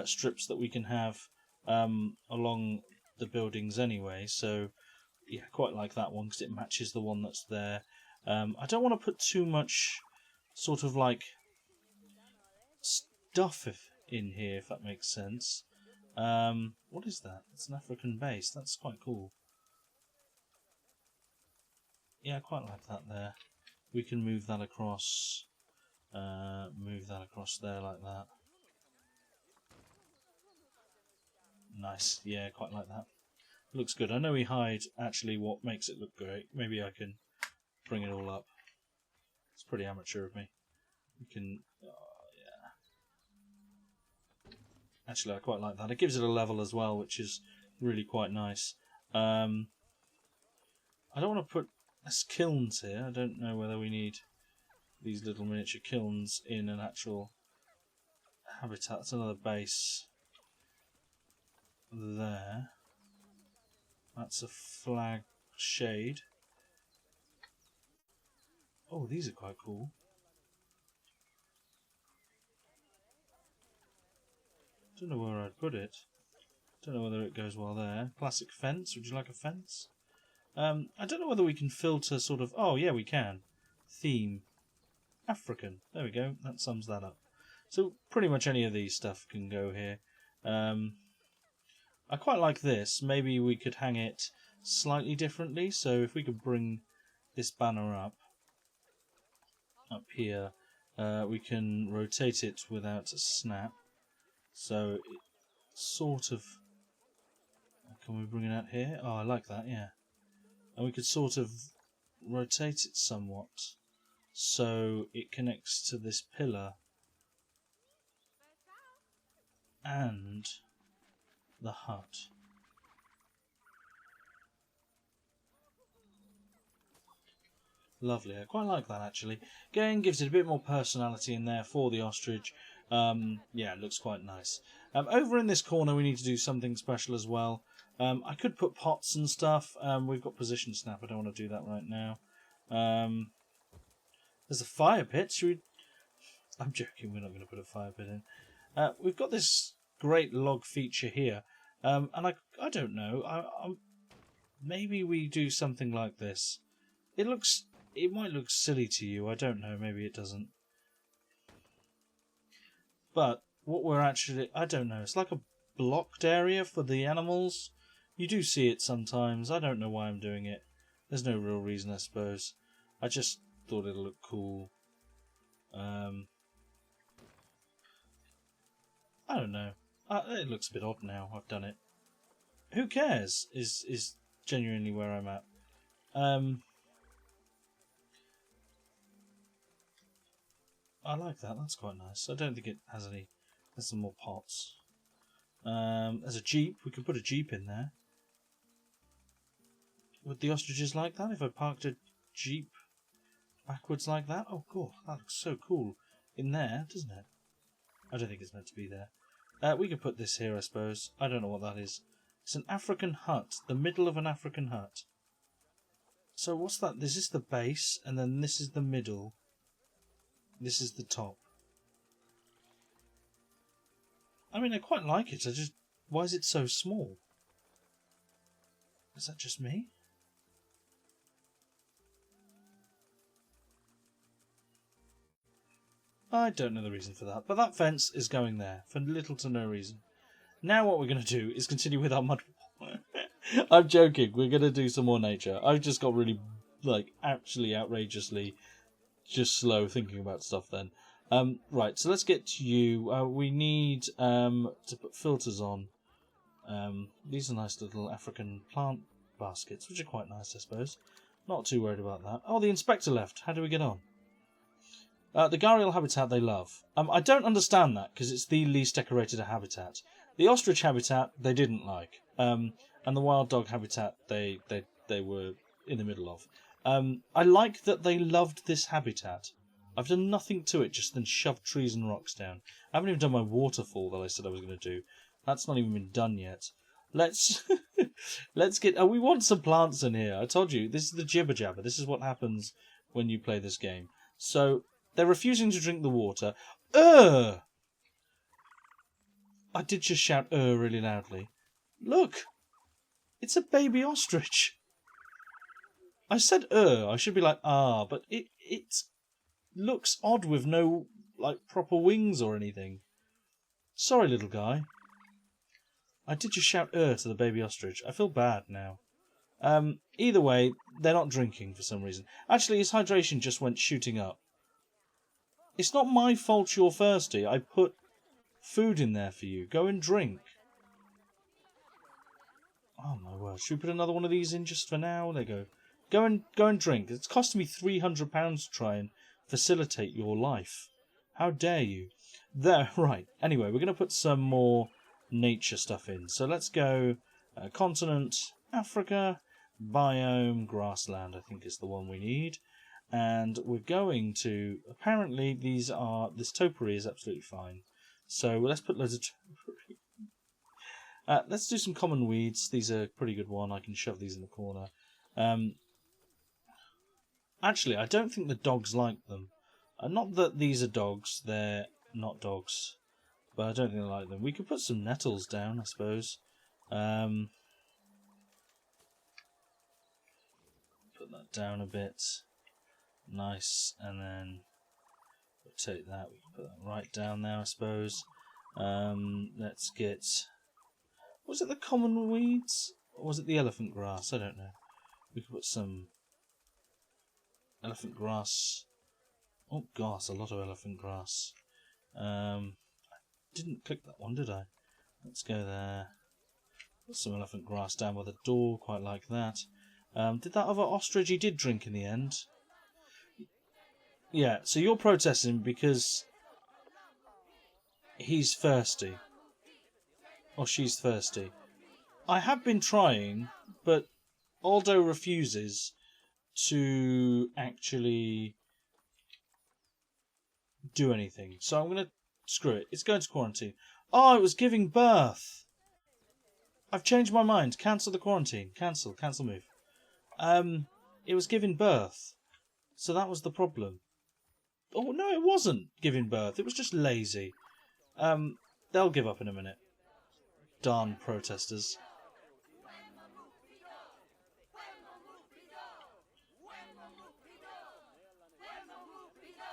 strips that we can have along the buildings anyway. So yeah, quite like that one because it matches the one that's there. I don't want to put too much sort of like stuff in here, if that makes sense. What is that? It's an African base. That's quite cool. Yeah, I quite like that there. We can move that across Move that across there like that. Nice. Yeah, quite like that. Looks good. I know we hide actually what makes it look great. Maybe I can bring it all up. It's pretty amateur of me. We can... yeah. Actually, I quite like that. It gives it a level as well, which is really quite nice. I don't want to put kilns here. I don't know whether we need these little miniature kilns in an actual habitat. That's another base there. That's a flag shade. Oh, these are quite cool. Don't know where I'd put it. Don't know whether it goes well there. Classic fence. Would you like a fence? I don't know whether we can filter sort of... Oh, yeah, we can. Theme. African. There we go. That sums that up. So pretty much any of these stuff can go here. I quite like this. Maybe we could hang it slightly differently. So if we could bring this banner up here, we can rotate it without a snap. So it sort of... Can we bring it out here? Oh, I like that, yeah. And we could sort of rotate it somewhat so it connects to this pillar and the hut. Lovely. I quite like that actually. Again, gives it a bit more personality in there for the ostrich. Yeah, it looks quite nice. Over in this corner we need to do something special as well. I could put pots and stuff. We've got position snap. I don't want to do that right now. There's a fire pit. Should we... I'm joking. We're not going to put a fire pit in. We've got this great log feature here. And I don't know. Maybe we do something like this. It might look silly to you. I don't know. Maybe it doesn't. But what we're actually... I don't know. It's like a blocked area for the animals. You do see it sometimes. I don't know why I'm doing it. There's no real reason, I suppose. I just thought it'll look cool. I don't know. It looks a bit odd now. I've done it. Who cares? Is genuinely where I'm at. I like that. That's quite nice. I don't think it has any... There's some more pots. There's a jeep. We could put a jeep in there. Would the ostriches like that if I parked a jeep backwards like that? Oh, God, that looks so cool in there, doesn't it? I don't think it's meant to be there. We could put this here, I suppose. I don't know what that is. It's an African hut. The middle of an African hut. So what's that? This is the base, and then this is the middle. This is the top. I mean, I quite like it. Why is it so small? Is that just me? I don't know the reason for that, but that fence is going there for little to no reason. Now what we're going to do is continue with our mud wall. I'm joking. We're going to do some more nature. I've just got really, actually outrageously just slow thinking about stuff then. Right, so let's get to you. We need to put filters on. These are nice little African plant baskets, which are quite nice, I suppose. Not too worried about that. Oh, the inspector left. How do we get on? The gharial habitat they love. I don't understand that, because it's the least decorated habitat. The ostrich habitat they didn't like. And the wild dog habitat they were in the middle of. I like that they loved this habitat. I've done nothing to it, just then shoved trees and rocks down. I haven't even done my waterfall that I said I was going to do. That's not even been done yet. Let's get... Oh, we want some plants in here. I told you, this is the jibber jabber. This is what happens when you play this game. So, they're refusing to drink the water. I did just shout really loudly. Look! It's a baby ostrich. I said I should be like but it looks odd with no proper wings or anything. Sorry, little guy. I did just shout to the baby ostrich. I feel bad now. Either way, they're not drinking for some reason. Actually, his hydration just went shooting up. It's not my fault you're thirsty. I put food in there for you. Go and drink. Oh my word! Should we put another one of these in just for now? There you go. Go and drink. It's costing me £300 to try and facilitate your life. How dare you? There, right. Anyway, we're going to put some more nature stuff in. So let's go continent, Africa, biome, grassland, I think is the one we need. And we're going to, apparently this topiary is absolutely fine. So let's put loads of topiary. Let's do some common weeds. These are a pretty good one. I can shove these in the corner. Actually, I don't think the dogs like them. Not that these are dogs. They're not dogs. But I don't think they like them. We could put some nettles down, I suppose. Put that down a bit. Nice. And then rotate that. We can put that right down there, I suppose. Let's get... Was it the common weeds? Or was it the elephant grass? I don't know. We could put some elephant grass. Oh gosh, a lot of elephant grass. I didn't click that one, did I? Let's go there. Put some elephant grass down by the door. Quite like that. Did that other ostrich? He did drink in the end. Yeah, so you're protesting because he's thirsty. Or she's thirsty. I have been trying, but Aldo refuses to actually do anything. So I'm going to screw it. It's going to quarantine. Oh, it was giving birth. I've changed my mind. Cancel the quarantine. Cancel move. It was giving birth. So that was the problem. Oh, no, it wasn't giving birth. It was just lazy. They'll give up in a minute. Darn protesters.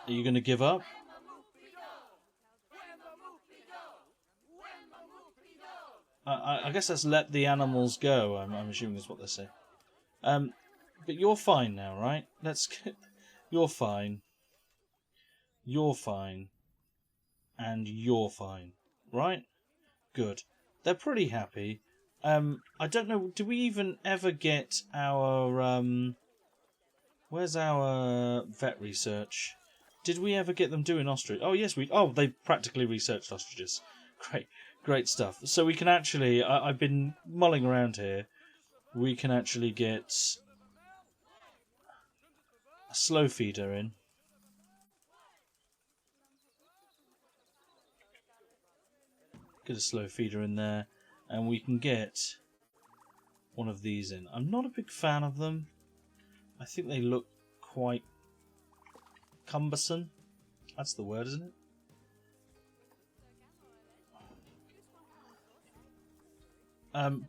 Are you going to give up? I guess that's let the animals go. I'm assuming is what they say. But you're fine now, right? You're fine. You're fine. And you're fine. Right? Good. They're pretty happy. I don't know, do we even ever get our... where's our vet research? Did we ever get them doing ostrich? Oh, yes, they practically researched ostriches. Great stuff. So we can actually... I've been mulling around here. We can actually get a slow feeder in. Get a slow feeder in there, and we can get one of these in. I'm not a big fan of them. I think they look quite cumbersome. That's the word, isn't it?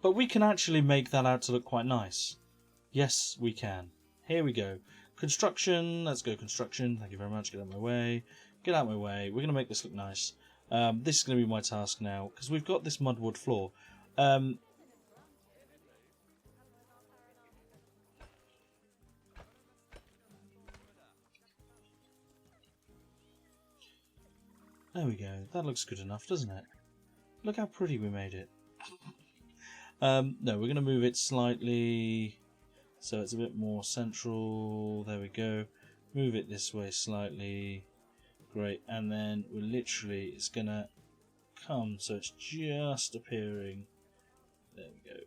But we can actually make that out to look quite nice. Yes, we can. Here we go. Construction. Let's go construction. Thank you very much. Get out of my way. Get out of my way. We're going to make this look nice. This is going to be my task now, because we've got this mudwood floor. There we go. That looks good enough, doesn't it? Look how pretty we made it. No, we're going to move it slightly so it's a bit more central. There we go. Move it this way slightly. Great. And then we're literally, it's going to come so it's just appearing. There we go.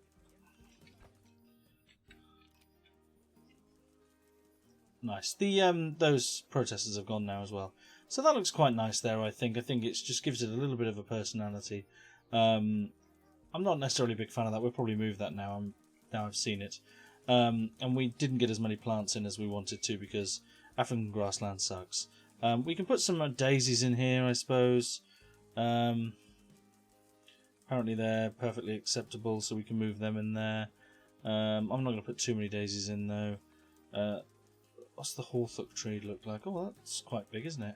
Nice. Those protesters have gone now as well. So that looks quite nice there, I think. I think it just gives it a little bit of a personality. I'm not necessarily a big fan of that. We'll probably move that now. Now I've seen it. And we didn't get as many plants in as we wanted to because African grassland sucks. We can put some daisies in here, I suppose. Apparently they're perfectly acceptable, so we can move them in there. I'm not going to put too many daisies in, though. What's the hawthorn tree look like? Oh, that's quite big, isn't it?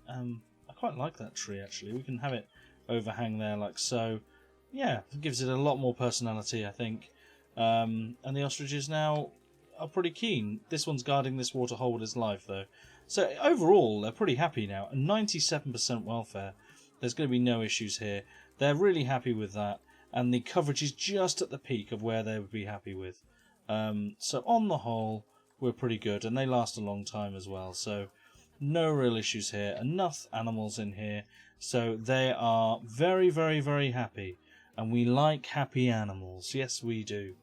I quite like that tree, actually. We can have it overhang there like so. Yeah, it gives it a lot more personality, I think. And the ostriches now are pretty keen. This one's guarding this waterhole with his life, though. So overall, they're pretty happy now. 97% welfare. There's going to be no issues here. They're really happy with that, and the coverage is just at the peak of where they would be happy with. So on the whole, we're pretty good, and they last a long time as well. So no real issues here. Enough animals in here, so they are very, very, very happy. And we like happy animals. Yes, we do.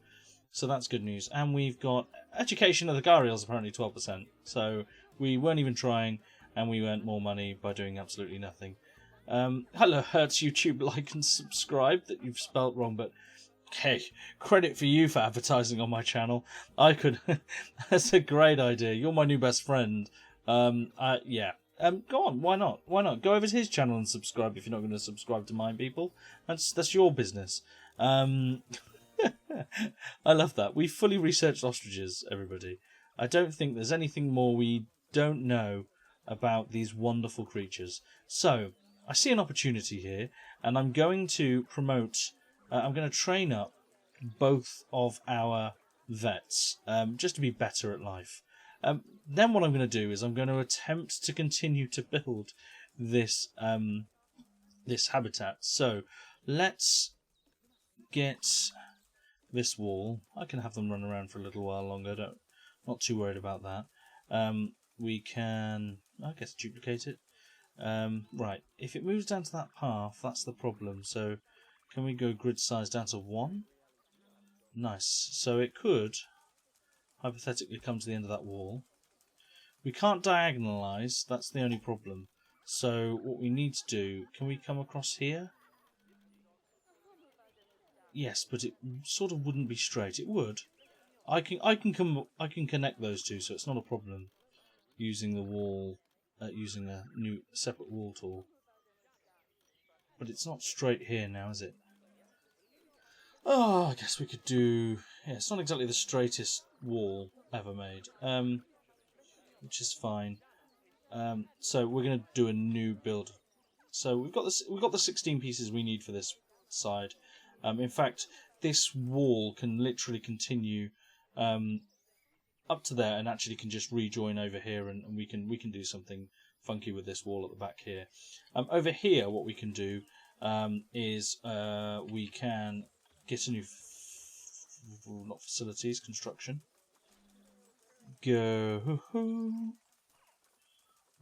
So that's good news. And we've got education of the gharials, apparently 12%. So we weren't even trying, and we earned more money by doing absolutely nothing. Hello, Hertz YouTube, like and subscribe. That you've spelt wrong, but hey, credit for you for advertising on my channel. I could. That's a great idea. You're my new best friend. Yeah. Go on. Why not? Why not? Go over to his channel and subscribe if you're not going to subscribe to mine, people. That's your business. I love that. We fully researched ostriches, everybody. I don't think there's anything more we don't know about these wonderful creatures. So, I see an opportunity here, and I'm going to promote... I'm going to train up both of our vets, just to be better at life. Then what I'm going to do is I'm going to attempt to continue to build this this habitat. So let's get this wall. I can have them run around for a little while longer. Not too worried about that. We can, I guess, duplicate it. Right, if it moves down to that path, that's the problem. So can we go grid size down to 1? Nice. So it could hypothetically come to the end of that wall. We can't diagonalise, that's the only problem. So what we need to do, can we come across here? Yes, but it sort of wouldn't be straight. It would. I can connect those two, so it's not a problem using the wall, using a new separate wall tool. But it's not straight here now, is it? Oh, I guess we could do... Yeah, it's not exactly the straightest wall ever made, which is fine. So we're going to do a new build. So we've got this. We've got the 16 pieces we need for this side. In fact, this wall can literally continue up to there, and actually can just rejoin over here, and we can do something funky with this wall at the back here. Over here, what we can do is we can get a new not facilities, construction. Go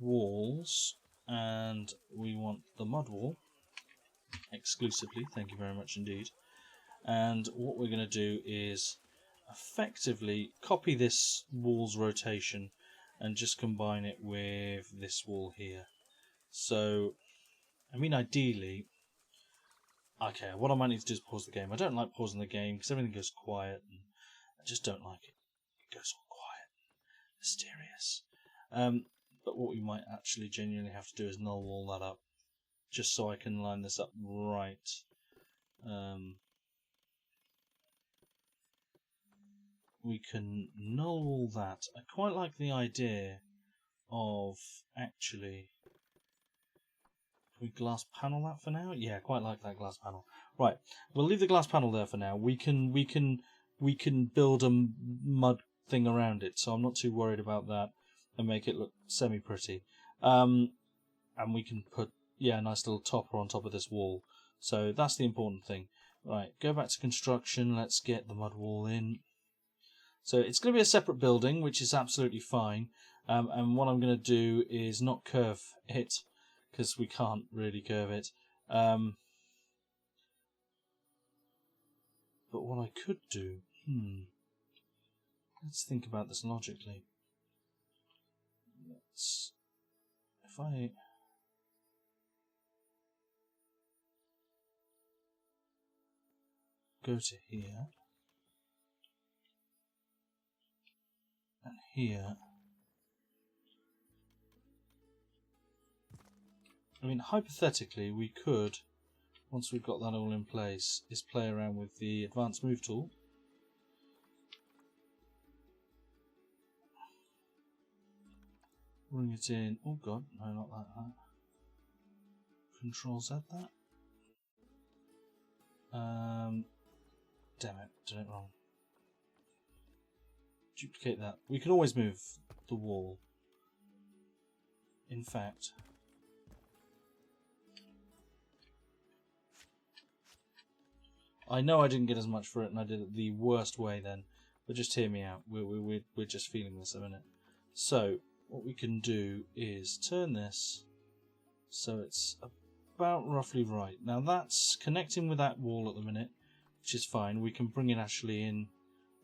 walls, and we want the mud wall exclusively. Thank you very much indeed. And what we're going to do is effectively copy this wall's rotation and just combine it with this wall here. So, I mean, ideally, okay, what I might need to do is pause the game. I don't like pausing the game because everything goes quiet, and I just don't like it. It goes all quiet, mysterious. But what we might actually genuinely have to do is null wall that up, just so I can line this up right. We can null wall that. I quite like the idea of actually... Can we glass panel that for now? Yeah, quite like that glass panel. Right, we'll leave the glass panel there for now. We can build a mud thing around it, so I'm not too worried about that, and make it look semi-pretty. And we can put, yeah, a nice little topper on top of this wall. So that's the important thing. Right, go back to construction. Let's get the mud wall in. So it's going to be a separate building, which is absolutely fine. And what I'm going to do is not curve it, because we can't really curve it. But what I could do... Let's think about this logically. If I... go to here... and here... I mean, hypothetically, we could, once we've got that all in place, is play around with the advanced move tool. Bring it in. Oh god, no, not like that. Control Z that. Damn it, did it wrong. duplicate that. We can always move the wall. In fact, I know I didn't get as much for it, and I did it the worst way then. But just hear me out. We're just feeling this a minute. So what we can do is turn this so it's about roughly right. Now that's connecting with that wall at the minute, which is fine. We can bring it actually in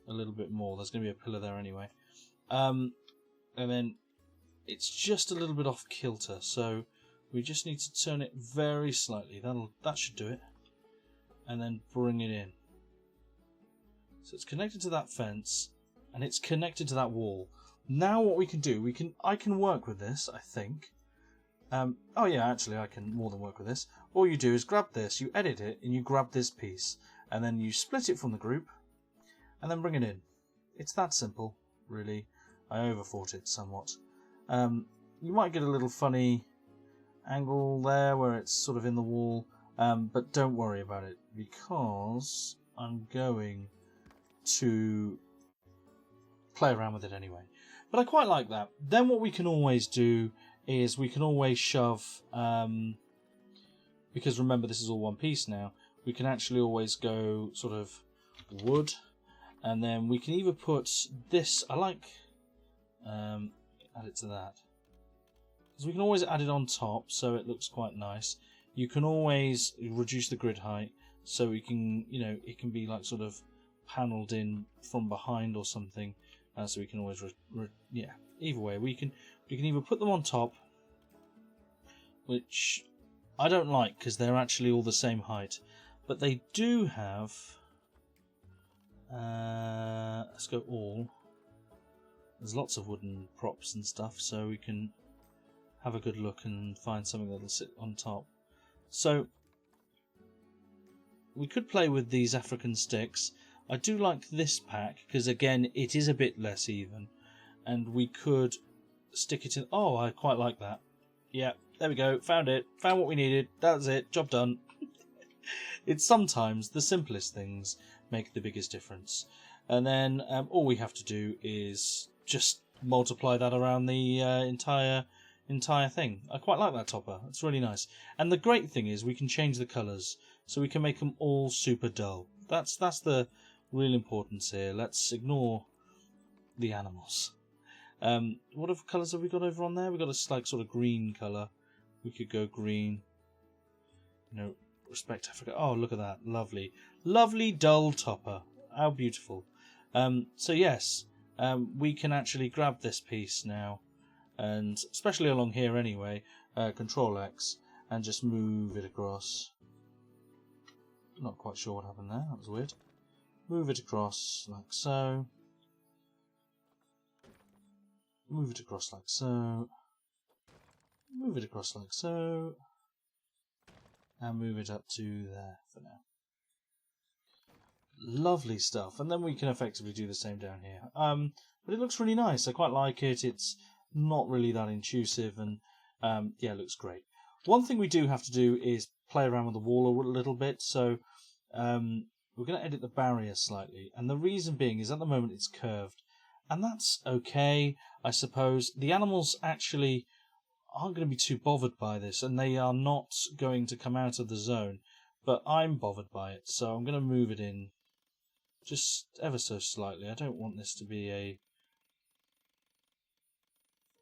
a little bit more. There's going to be a pillar there anyway. And then it's just a little bit off kilter, so we just need to turn it very slightly. That should do it. And then bring it in. So it's connected to that fence, and it's connected to that wall. Now what we can do, I can work with this, I think. Oh yeah, actually I can more than work with this. All you do is grab this, you edit it, and you grab this piece, and then you split it from the group, and then bring it in. It's that simple, really. I overthought it somewhat. You might get a little funny angle there where it's sort of in the wall, but don't worry about it, because I'm going to play around with it anyway. But I quite like that. Then what we can always do is we can always shove, because remember this is all one piece now, we can actually always go sort of wood, and then we can either put this, I like, add it to that, because we can always add it on top so it looks quite nice. You can always reduce the grid height so we can, it can be like sort of panelled in from behind or something, so we can always either way we can either put them on top, which I don't like because they're actually all the same height, but they do have let's go all. There's lots of wooden props and stuff, so we can have a good look and find something that'll sit on top. So we could play with these African sticks. I do like this pack because again it is a bit less even, and we could stick it in. Oh, I quite like that. Yeah, there we go. Found it. Found what we needed. That's it. Job done. It's sometimes the simplest things make the biggest difference, and then all we have to do is just multiply that around the entire thing. I quite like that topper. It's really nice. And the great thing is we can change the colours, so we can make them all super dull. That's the real importance here. Let's ignore the animals. What other colours have we got over on there? We've got a like sort of green colour. We could go green. Respect Africa. Oh, look at that. Lovely. Lovely dull topper. How beautiful. So yes, we can actually grab this piece now, and especially along here anyway, Control X, and just move it across. Not quite sure what happened there. That was weird. Move it across like so. Move it across like so. Move it across like so. And move it up to there for now. Lovely stuff. And then we can effectively do the same down here. But it looks really nice. I quite like it. It's not really that intrusive, and yeah, it looks great. One thing we do have to do is play around with the wall a little bit. So we're going to edit the barrier slightly, and the reason being is at the moment it's curved, and that's okay, I suppose. The animals actually aren't going to be too bothered by this, and they are not going to come out of the zone, but I'm bothered by it, so I'm going to move it in just ever so slightly. I don't want this to be a...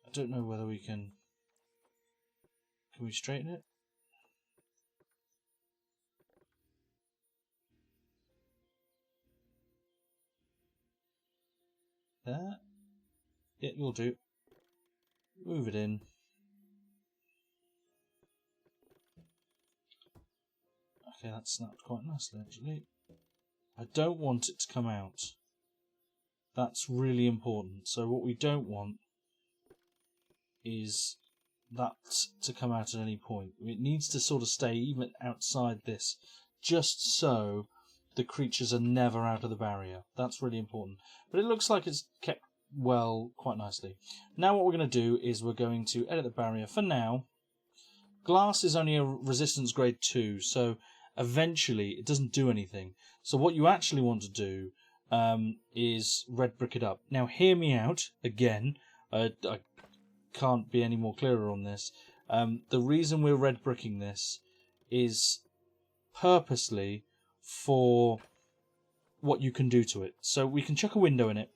I don't know whether we can... Can we straighten it? There. Yeah, you'll do. Move it in. Okay, that snapped quite nicely actually. I don't want it to come out. That's really important. So what we don't want is that to come out at any point. It needs to sort of stay even outside this, just so the creatures are never out of the barrier. That's really important. But it looks like it's kept well quite nicely. Now what we're going to do is we're going to edit the barrier. For now, glass is only a resistance grade 2, so eventually it doesn't do anything. So what you actually want to do is red brick it up. Now, hear me out again. I can't be any more clearer on this. The reason we're red bricking this is purposely for what you can do to it. So we can chuck a window in it,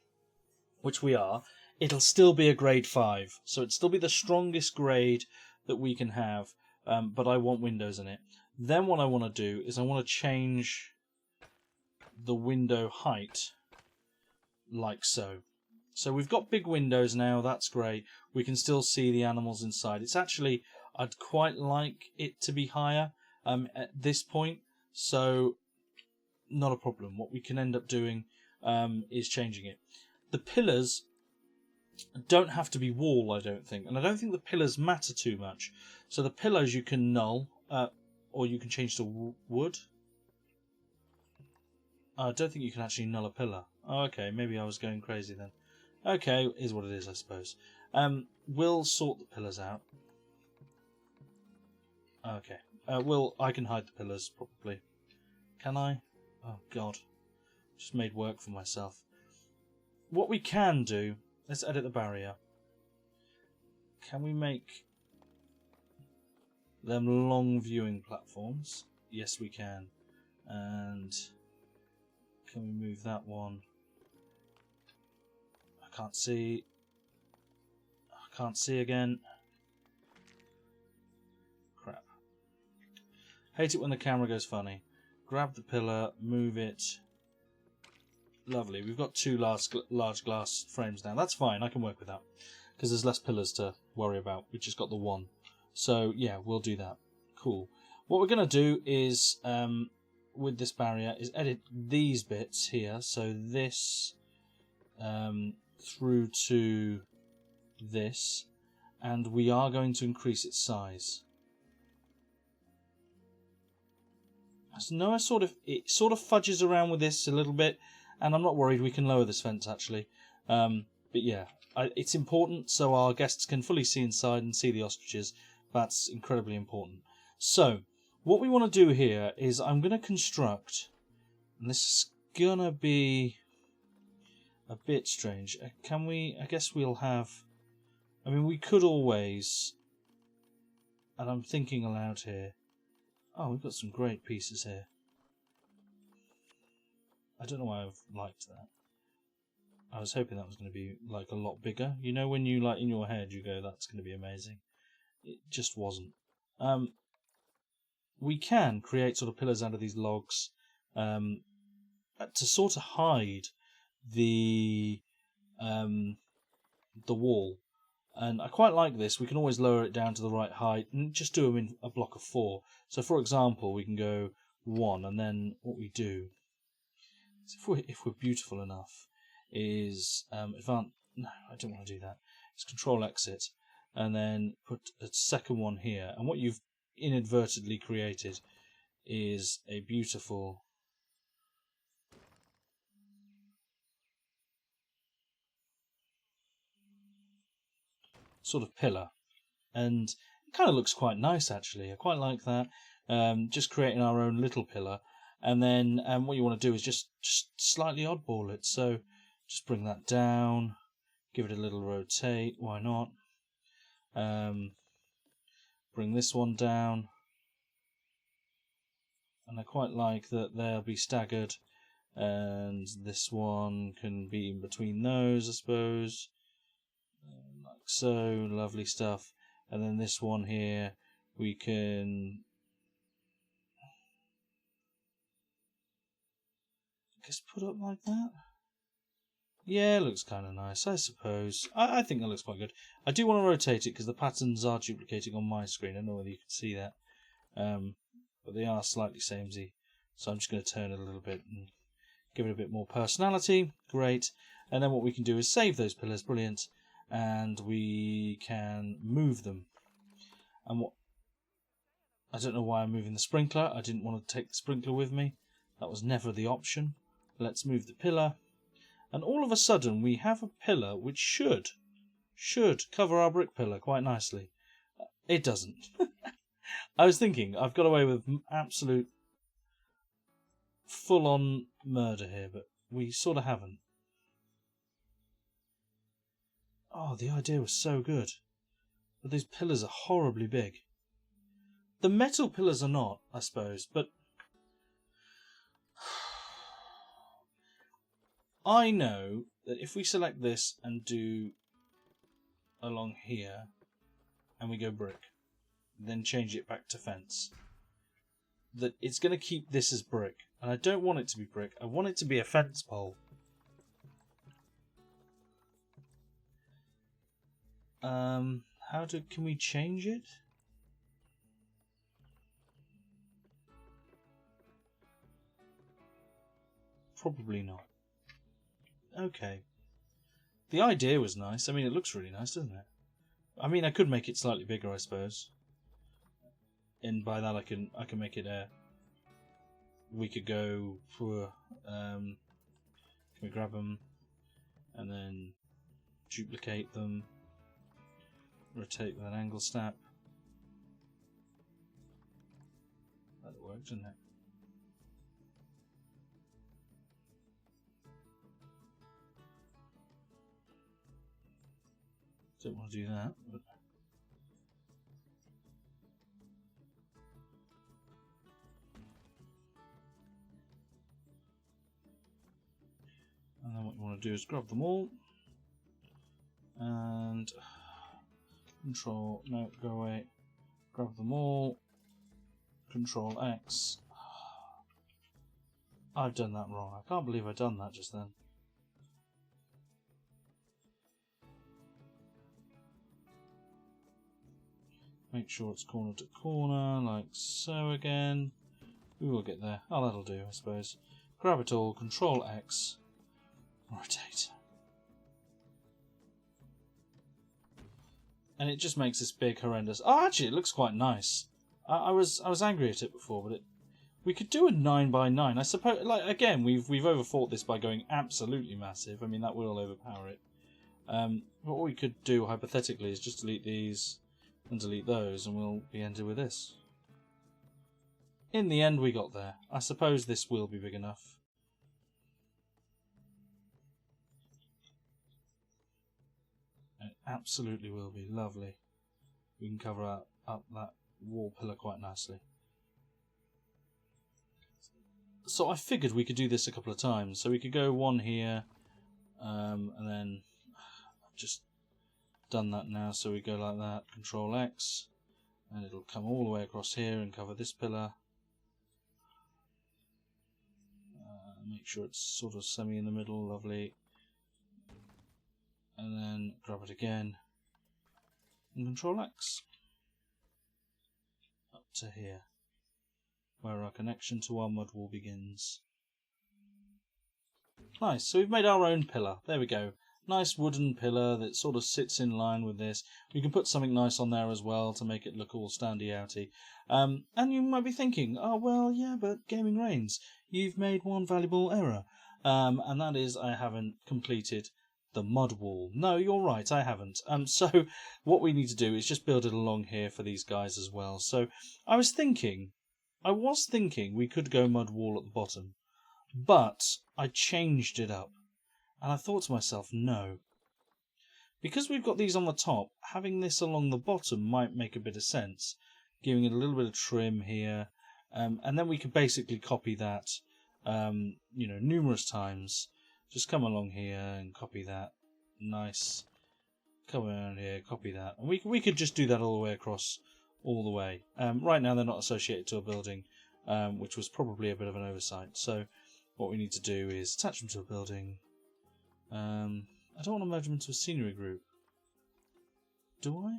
which we are. It'll still be a grade 5, so it'll still be the strongest grade that we can have, but I want windows in it. Then what I want to do is I want to change the window height like so. So we've got big windows now, that's great. We can still see the animals inside. It's actually, I'd quite like it to be higher at this point, so not a problem. What we can end up doing is changing it. The pillars don't have to be wall, I don't think, and I don't think the pillars matter too much. So the pillars you can null, or you can change to wood. I don't think you can actually null a pillar. Oh, okay, maybe I was going crazy then. Okay, is what it is, I suppose. We'll sort the pillars out. Okay. I can hide the pillars, probably. Can I? Oh, God. Just made work for myself. What we can do... Let's edit the barrier. Can we make them long viewing platforms? Yes, we can. And can we move that one? I can't see. I can't see again. Crap. Hate it when the camera goes funny. Grab the pillar, move it. Lovely. We've got 2 large glass frames now. That's fine. I can work with that because there's less pillars to worry about. We've just got the 1. So yeah, we'll do that. Cool. What we're going to do is, with this barrier, is edit these bits here. So this through to this, and we are going to increase its size. So it sort of fudges around with this a little bit. And I'm not worried, we can lower this fence actually. But yeah, it's important so our guests can fully see inside and see the ostriches. That's incredibly important. So, what we want to do here is I'm going to construct, and this is going to be a bit strange. Can we, I guess we'll have, I mean we could always, and I'm thinking aloud here. Oh, we've got some great pieces here. I don't know why I've liked that. I was hoping that was going to be like a lot bigger. You know when you like in your head you go that's going to be amazing. It just wasn't. We can create sort of pillars out of these logs to sort of hide the wall. And I quite like this. We can always lower it down to the right height and just do them in a block of 4. So for example, we can go 1, and then what we do, if we're beautiful enough, is no, I don't want to do that. It's Control Exit, and then put a second one here. And what you've inadvertently created is a beautiful sort of pillar, and it kind of looks quite nice actually. I quite like that. Just creating our own little pillar. And then what you want to do is just slightly oddball it. So just bring that down, give it a little rotate, why not? Bring this one down. And I quite like that they'll be staggered. And this one can be in between those, I suppose. Like so, lovely stuff. And then this one here, we can... just put up like that. Yeah, it looks kind of nice, I suppose. I think that looks quite good. I do want to rotate it because the patterns are duplicating on my screen. I don't know whether you can see that. But they are slightly samey. So I'm just going to turn it a little bit and give it a bit more personality. Great. And then what we can do is save those pillars. Brilliant. And we can move them. And what... I don't know why I'm moving the sprinkler. I didn't want to take the sprinkler with me. That was never the option. Let's move the pillar. And all of a sudden we have a pillar which should cover our brick pillar quite nicely. It doesn't. I was thinking, I've got away with absolute full-on murder here, but we sort of haven't. Oh, the idea was so good. But these pillars are horribly big. The metal pillars are not, I suppose, but I know that if we select this and do along here, and we go brick, then change it back to fence, that it's going to keep this as brick. And I don't want it to be brick, I want it to be a fence pole. Can we change it? Probably not. Okay. The idea was nice. I mean, it looks really nice, doesn't it? I mean, I could make it slightly bigger, I suppose. And by that, I can make it a. We could go for. Can we grab them and then duplicate them? Rotate with an angle snap. That worked, didn't it? Don't want to do that, but and then what you want to do is grab them all and Control, no, go away. Grab them all. Control X. I've done that wrong. I can't believe I've done that just then. Make sure it's corner to corner, like so again. We will get there. Oh, that'll do, I suppose. Grab it all, Control X, rotate. And it just makes this big horrendous. Oh, actually, it looks quite nice. I was angry at it before, but we could do a 9x9. I suppose, like again, we've overthought this by going absolutely massive. I mean, that will overpower it. What we could do hypothetically is just delete these and delete those, and we'll be ended with this. In the end, we got there. I suppose this will be big enough. It absolutely will be. Lovely. We can cover up that wall pillar quite nicely. So I figured we could do this a couple of times. So we could go one here, and then I've just done that now. So we go like that, Control X, and it'll come all the way across here and cover this pillar. Make sure it's sort of semi in the middle, lovely. And then grab it again and Control X up to here, where our connection to our mud wall begins. Nice, so we've made our own pillar. There we go. Nice wooden pillar that sort of sits in line with this. We can put something nice on there as well to make it look all standy-outy. And you might be thinking, oh well, yeah, but Gaming Reigns, you've made one valuable error. And that is I haven't completed the mud wall. No, you're right, I haven't. So what we need to do is just build it along here for these guys as well. So I was thinking we could go mud wall at the bottom, but I changed it up. And I thought to myself, no. Because we've got these on the top, having this along the bottom might make a bit of sense. Giving it a little bit of trim here. And then we could basically copy that, numerous times. Just come along here and copy that. Nice. Come around here, copy that. And we could just do that all the way across, all the way. Right now they're not associated to a building, which was probably a bit of an oversight. So what we need to do is attach them to a building. I don't want to merge them into a scenery group. Do I?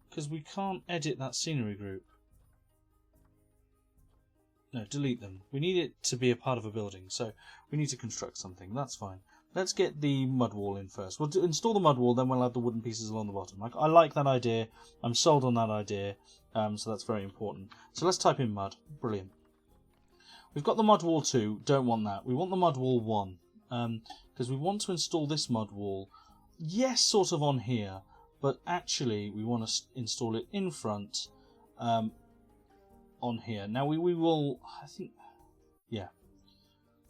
Because we can't edit that scenery group. No, delete them. We need it to be a part of a building, so we need to construct something. That's fine. Let's get the mud wall in first. We'll install the mud wall, then we'll have the wooden pieces along the bottom. I like that idea. I'm sold on that idea, so that's very important. So let's type in mud. Brilliant. We've got the mud wall 2. Don't want that. We want the mud wall 1. Because we want to install this mud wall, yes, sort of on here, but actually we want to install it in front on here. Now we will, I think, yeah,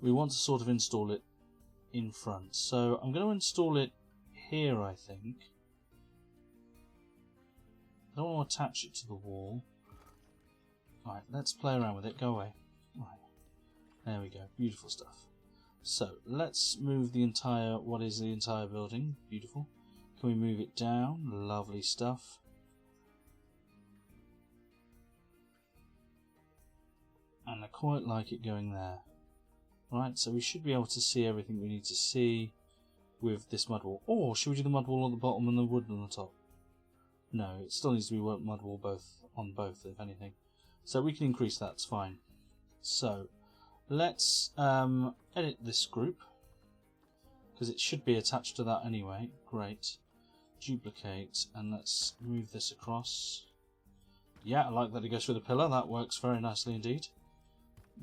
we want to sort of install it in front. So I'm going to install it here, I think. I don't want to attach it to the wall. Right, let's play around with it. Go away. Right, there we go. Beautiful stuff. So let's move the entire, what is the entire building? Beautiful. Can we move it down? Lovely stuff. And I quite like it going there. Right, so we should be able to see everything we need to see with this mud wall. Or should we do the mud wall at the bottom and the wood on the top? No, it still needs to be mud wall on both, if anything. So we can increase that, it's fine. So let's edit this group, because it should be attached to that anyway. Great. Duplicate, and let's move this across. Yeah, I like that it goes through the pillar. That works very nicely indeed.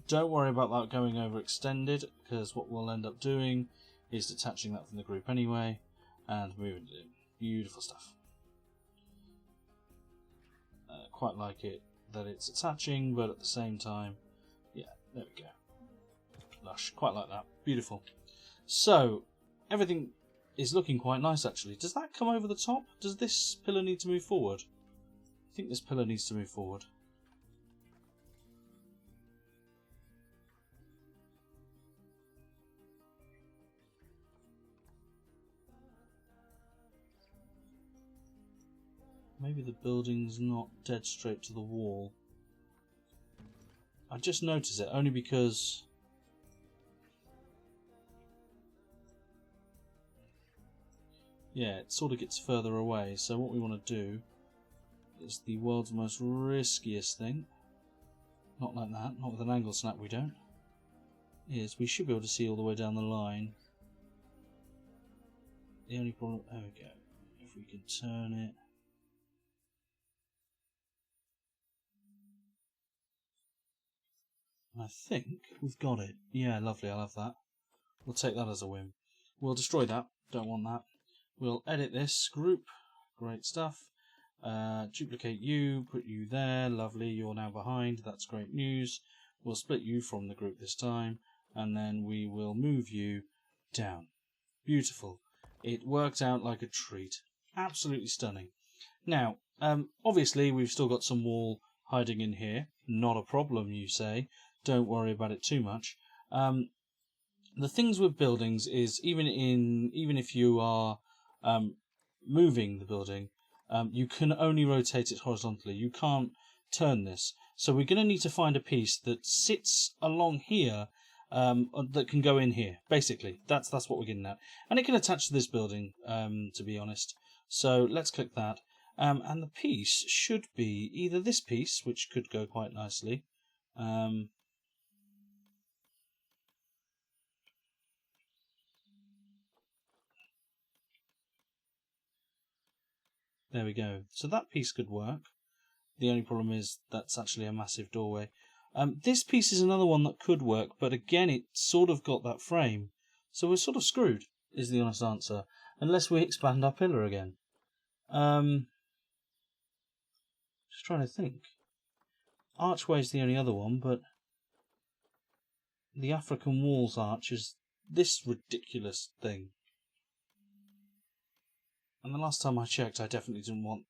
Don't worry about that going overextended, because what we'll end up doing is detaching that from the group anyway and moving it in. Beautiful stuff. Quite like it that it's attaching, but at the same time, yeah, there we go. Lush, quite like that. Beautiful. So everything is looking quite nice actually. Does that come over the top? Does this pillar need to move forward? I think this pillar needs to move forward. Maybe the building's not dead straight to the wall. I just noticed it only because yeah, it sort of gets further away. So what we want to do is the world's most riskiest thing. Not like that, not with an angle snap we don't. Is we should be able to see all the way down the line. The only problem, there we go. If we can turn it. I think we've got it. Yeah, lovely, I love that. We'll take that as a win. We'll destroy that, don't want that. We'll edit this group, great stuff. Duplicate you, put you there, lovely, you're now behind, that's great news. We'll split you from the group this time, and then we will move you down. Beautiful. It worked out like a treat. Absolutely stunning. Now, obviously we've still got some wall hiding in here. Not a problem, you say. Don't worry about it too much. The things with buildings is even if you are moving the building, you can only rotate it horizontally. You can't turn this. So we're going to need to find a piece that sits along here that can go in here. Basically, that's what we're getting at, and it can attach to this building. To be honest, so let's click that, and the piece should be either this piece, which could go quite nicely. There we go. So that piece could work. The only problem is that's actually a massive doorway. This piece is another one that could work, but again, it sort of got that frame. So we're sort of screwed, is the honest answer. Unless we expand our pillar again. Just trying to think. Archway's the only other one, but the African Walls arch is this ridiculous thing. And the last time I checked, I definitely didn't want...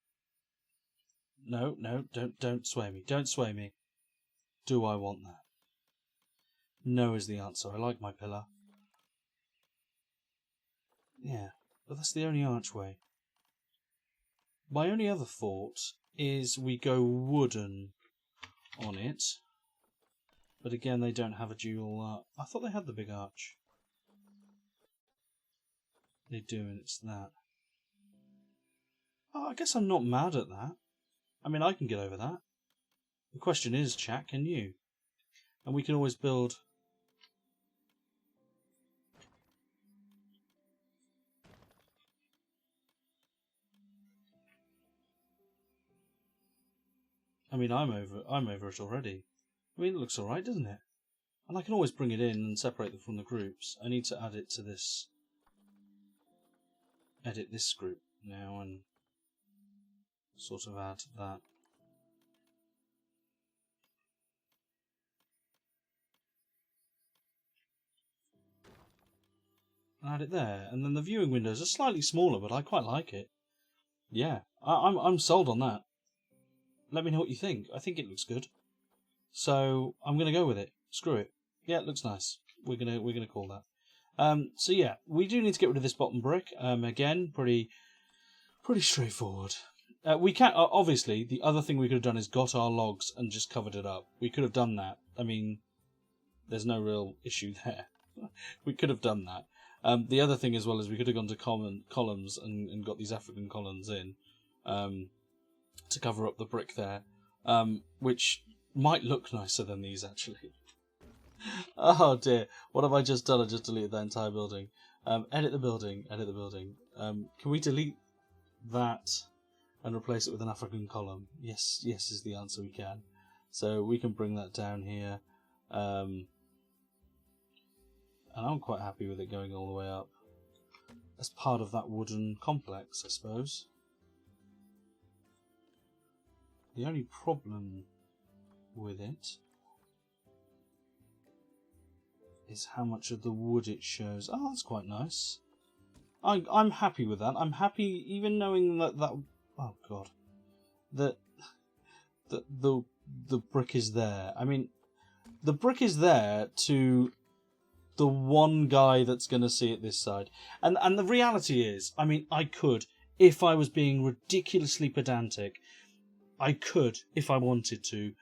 No, don't sway me. Don't sway me. Do I want that? No is the answer. I like my pillar. Yeah, but that's the only archway. My only other thought is we go wooden on it. But again, they don't have a dual... I thought they had the big arch. They do, and it's that. Oh, I guess I'm not mad at that. I mean, I can get over that. The question is, chat, can you? And we can always build... I mean, I'm over it already. I mean, it looks alright, doesn't it? And I can always bring it in and separate them from the groups. I need to add it to this... Edit this group now and sort of add that. and add it there. And then the viewing windows are slightly smaller, but I quite like it. Yeah, I'm sold on that. Let me know what you think. I think it looks good. So I'm gonna go with it. Screw it. Yeah, it looks nice. We're gonna call that. So yeah, we do need to get rid of this bottom brick. Again, pretty straightforward. We can obviously the other thing we could have done is got our logs and just covered it up. We could have done that. I mean, there's no real issue there. We could have done that. The other thing as well is we could have gone to common columns and got these African columns in to cover up the brick there, which might look nicer than these actually. Oh dear, what have I just done? I just deleted that entire building. Edit the building, edit the building. Can we delete that and replace it with an African column? Yes, yes is the answer, we can. So we can bring that down here. And I'm quite happy with it going all the way up as part of that wooden complex, I suppose. The only problem with it is how much of the wood it shows. Oh, that's quite nice. I'm happy with that. I'm happy even knowing that oh god, that the brick is there. I mean, the brick is there to the one guy that's going to see it this side. And the reality is, I mean, I could, if I was being ridiculously pedantic, I could, if I wanted to,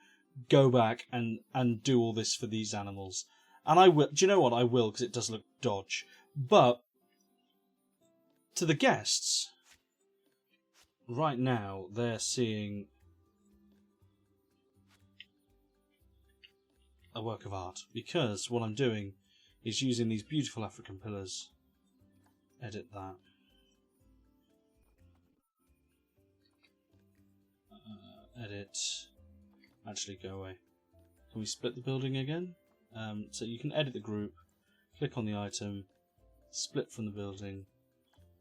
go back and do all this for these animals. And I will. Do you know what? I will, because it does look dodge. But to the guests, right now, they're seeing a work of art. Because what I'm doing is using these beautiful African pillars. Edit that. Edit. Actually, go away. Can we split the building again? So you can edit the group, click on the item, split from the building.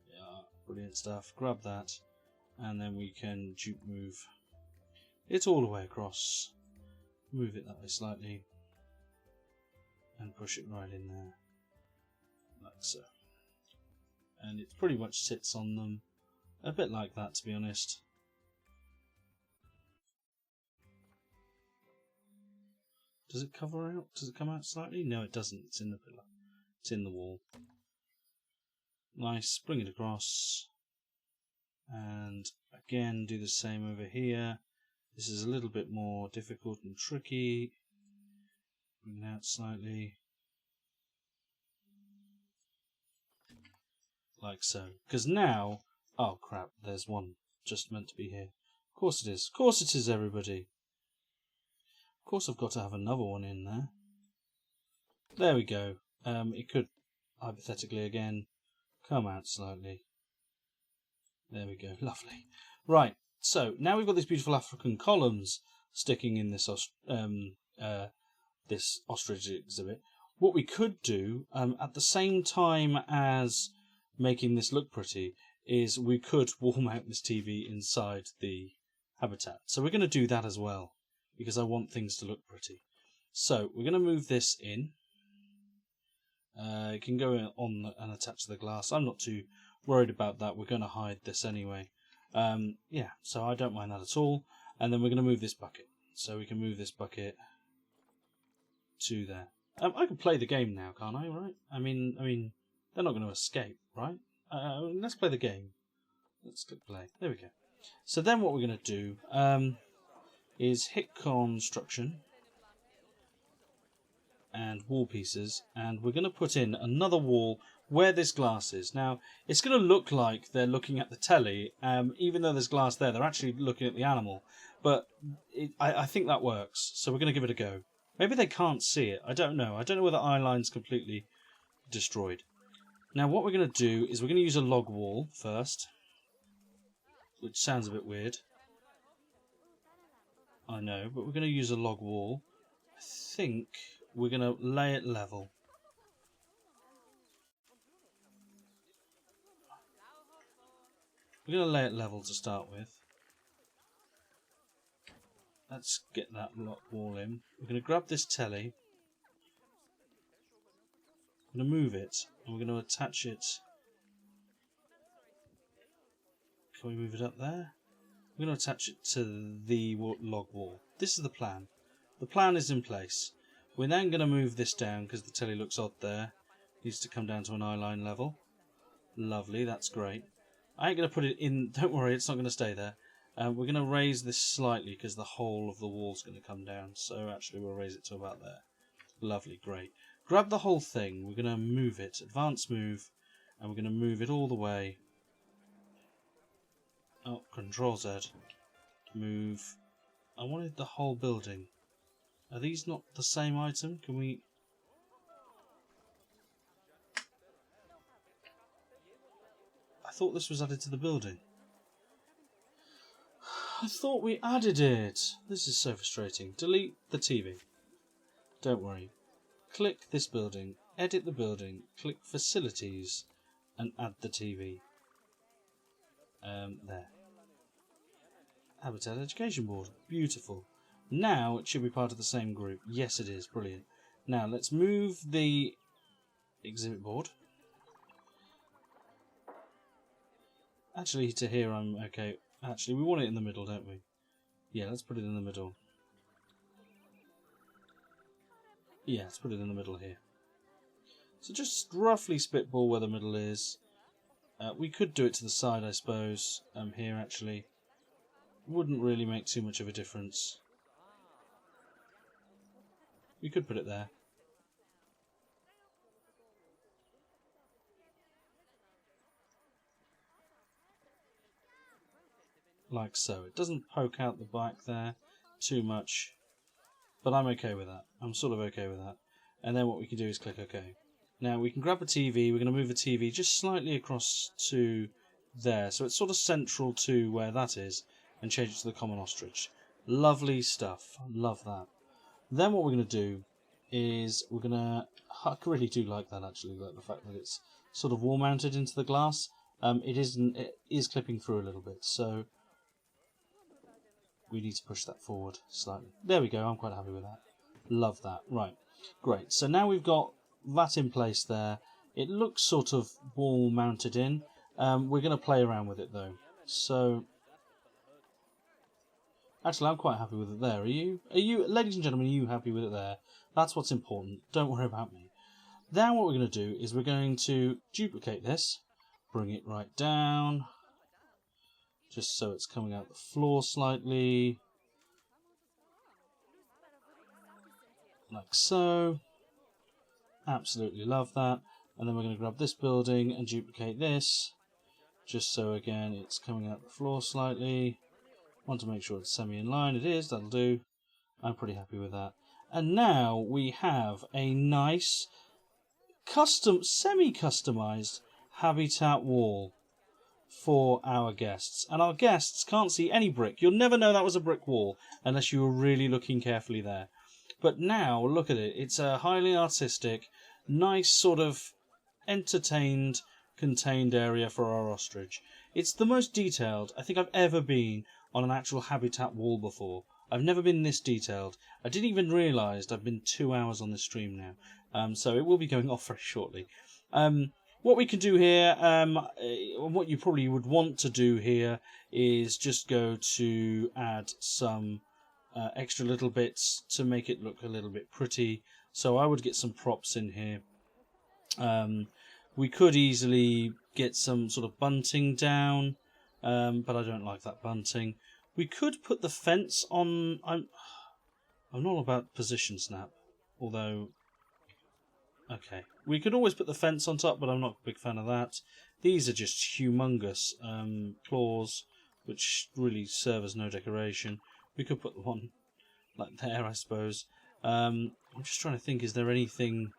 Yeah, brilliant stuff. Grab that, and then we can dupe move it all the way across. Move it that way slightly, and push it right in there, like so. And it pretty much sits on them, a bit like that, to be honest. Does it cover out? Does it come out slightly? No, it doesn't. It's in the pillar. It's in the wall. Nice. Bring it across. And again, do the same over here. This is a little bit more difficult and tricky. Bring it out slightly. Like so. Because now... Oh, crap. There's one just meant to be here. Of course it is. Of course it is, everybody. Of course I've got to have another one in there. There we go. It could, hypothetically again, come out slightly. There we go. Lovely. Right, so now we've got these beautiful African columns sticking in this this ostrich exhibit. What we could do, at the same time as making this look pretty, is we could wall mount this TV inside the habitat. So we're going to do that as well, because I want things to look pretty. So we're going to move this in. It can go on and attach to the glass. I'm not too worried about that. We're going to hide this anyway. Yeah, so I don't mind that at all. And then we're going to move this bucket. So we can move this bucket to there. I can play the game now, can't I? Right? I mean, they're not going to escape, right? Let's play the game. Let's click play. There we go. So then what we're going to do is hit construction and wall pieces, and we're going to put in another wall where this glass is. Now it's going to look like they're looking at the telly, even though there's glass there, they're actually looking at the animal, but I think that works, so we're going to give it a go. Maybe they can't see it, I don't know whether eyeline's completely destroyed. Now what we're going to do is we're going to use a log wall first, which sounds a bit weird, I know, but we're going to use a log wall. I think we're going to lay it level. We're going to lay it level to start with. Let's get that log wall in. We're going to grab this telly. I'm going to move it, and we're going to attach it. Can we move it up there? We're going to attach it to the log wall. This is the plan. The plan is in place. We're then going to move this down because the telly looks odd there. Needs to come down to an eye-line level. Lovely, that's great. I ain't going to put it in, don't worry, it's not going to stay there. We're going to raise this slightly because the whole of the wall's going to come down. So actually we'll raise it to about there. Lovely, great. Grab the whole thing, we're going to move it, advance move, and we're going to move it all the way. Oh, Control Z. Move. I wanted the whole building. Are these not the same item? Can we... I thought this was added to the building. I thought we added it. This is so frustrating. Delete the TV. Don't worry. Click this building, edit the building, click facilities, and add the TV. There. Habitat Education Board. Beautiful. Now it should be part of the same group. Yes, it is. Brilliant. Now let's move the exhibit board. Actually, to here I'm okay. Actually, we want it in the middle, don't we? Yeah, let's put it in the middle. Yeah, let's put it in the middle here. So just roughly spitball where the middle is. We could do it to the side, I suppose. Here, actually. Wouldn't really make too much of a difference. We could put it there. Like so. It doesn't poke out the back there too much. But I'm okay with that. I'm sort of okay with that. And then what we can do is click OK. Now we can grab a TV. We're going to move the TV just slightly across to there. So it's sort of central to where that is. And change it to the Common Ostrich. Lovely stuff. Love that. Then what we're going to do is we're going to... I really do like that actually. Like the fact that it's sort of wall mounted into the glass. It is clipping through a little bit. So we need to push that forward slightly. There we go. I'm quite happy with that. Love that. Right. Great. So now we've got that in place there. It looks sort of wall mounted in. We're going to play around with it though. So... Actually, I'm quite happy with it there. Are you, ladies and gentlemen, are you happy with it there? That's what's important. Don't worry about me. Then what we're going to do is we're going to duplicate this, bring it right down, just so it's coming out the floor slightly, like so. Absolutely love that. And then we're going to grab this building and duplicate this, just so again it's coming out the floor slightly. Want to make sure it's semi in line. It is, that'll do. I'm pretty happy with that. And now we have a nice semi-customized habitat wall for our guests. And our guests can't see any brick. You'll never know that was a brick wall unless you were really looking carefully there. But now look at it. It's a highly artistic, nice sort of entertained, contained area for our ostrich. It's the most detailed I think I've ever been on an actual habitat wall before. I've never been this detailed. I didn't even realise I've been 2 hours on the stream now. So it will be going off very shortly. What we can do here, what you probably would want to do here is just go to add some extra little bits to make it look a little bit pretty. So I would get some props in here. We could easily get some sort of bunting down. But I don't like that bunting. We could put the fence on... I'm not about position snap, although... Okay. We could always put the fence on top, but I'm not a big fan of that. These are just humongous claws, which really serve as no decoration. We could put one like there, I suppose. I'm just trying to think, is there anything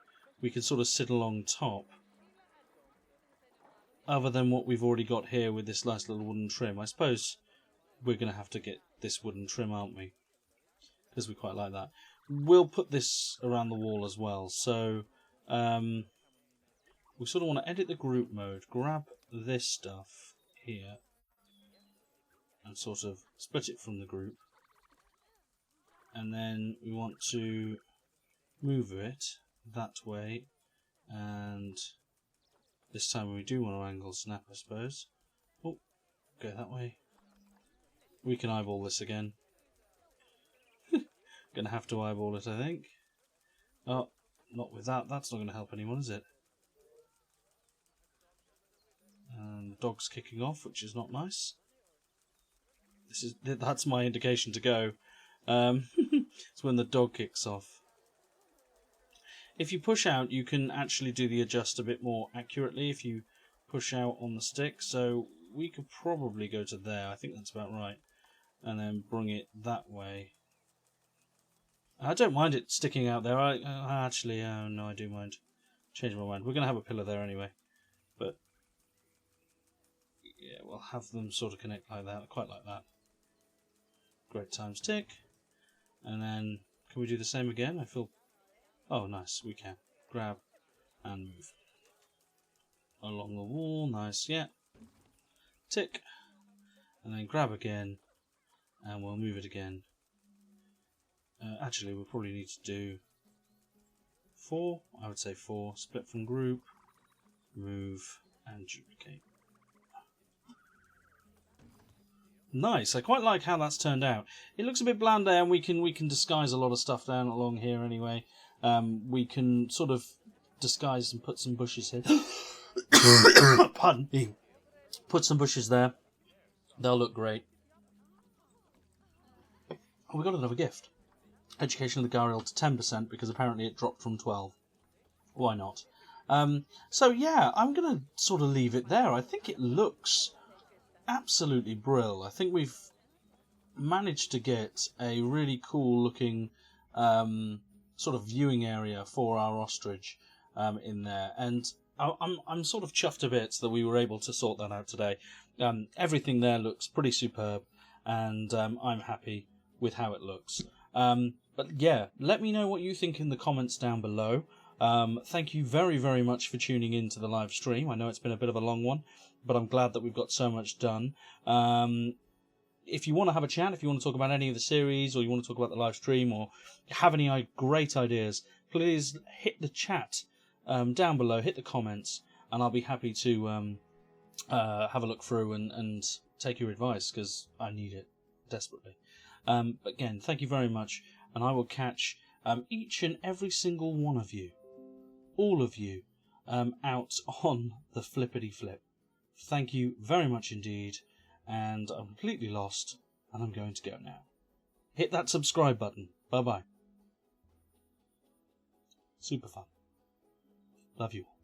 we could sort of sit along top? Other than what we've already got here with this nice little wooden trim. I suppose we're going to have to get this wooden trim, aren't we? Because we quite like that. We'll put this around the wall as well. So we sort of want to edit the group mode. Grab this stuff here. And sort of split it from the group. And then we want to move it that way. And this time we do want to angle snap, I suppose. Oh, go that way. We can eyeball this again. Gonna have to eyeball it, I think. Oh, not with that. That's not going to help anyone, is it? And the dog's kicking off, which is not nice. That's my indication to go. It's when the dog kicks off. If you push out, you can actually do the adjust a bit more accurately if you push out on the stick. So we could probably go to there. I think that's about right. And then bring it that way. I don't mind it sticking out there. Actually, no, I do mind. Change my mind. We're going to have a pillar there anyway. But yeah, we'll have them sort of connect like that. I quite like that. Great times tick. And then, can we do the same again? I feel... Oh, nice. We can. Grab and move. Along the wall. Nice. Yeah. Tick. And then grab again. And we'll move it again. Actually, we'll probably need to do 4. I would say 4. Split from group. Move and duplicate. Nice. I quite like how that's turned out. It looks a bit bland there, and we can disguise a lot of stuff down along here anyway. We can sort of disguise and put some bushes here. Pardon me. Put some bushes there. They'll look great. Oh, we got another gift. Education of the Gharial to 10% because apparently it dropped from 12. Why not? So yeah, I'm going to sort of leave it there. I think it looks absolutely brill. I think we've managed to get a really cool looking sort of viewing area for our ostrich in there, and I'm sort of chuffed a bit that we were able to sort that out today. Everything there looks pretty superb, and I'm happy with how it looks. But yeah, let me know what you think in the comments down below. Thank you very, very much for tuning in to the live stream. I know it's been a bit of a long one, but I'm glad that we've got so much done. If you want to have a chat, if you want to talk about any of the series, or you want to talk about the live stream, or have any great ideas, please hit the chat down below, hit the comments, and I'll be happy to have a look through and take your advice, because I need it desperately. Again, thank you very much, and I will catch each and every single one of you, all of you, out on the flippity flip. Thank you very much indeed, and I'm completely lost, and I'm going to go now. Hit that subscribe button. Bye bye. Super fun. Love you all.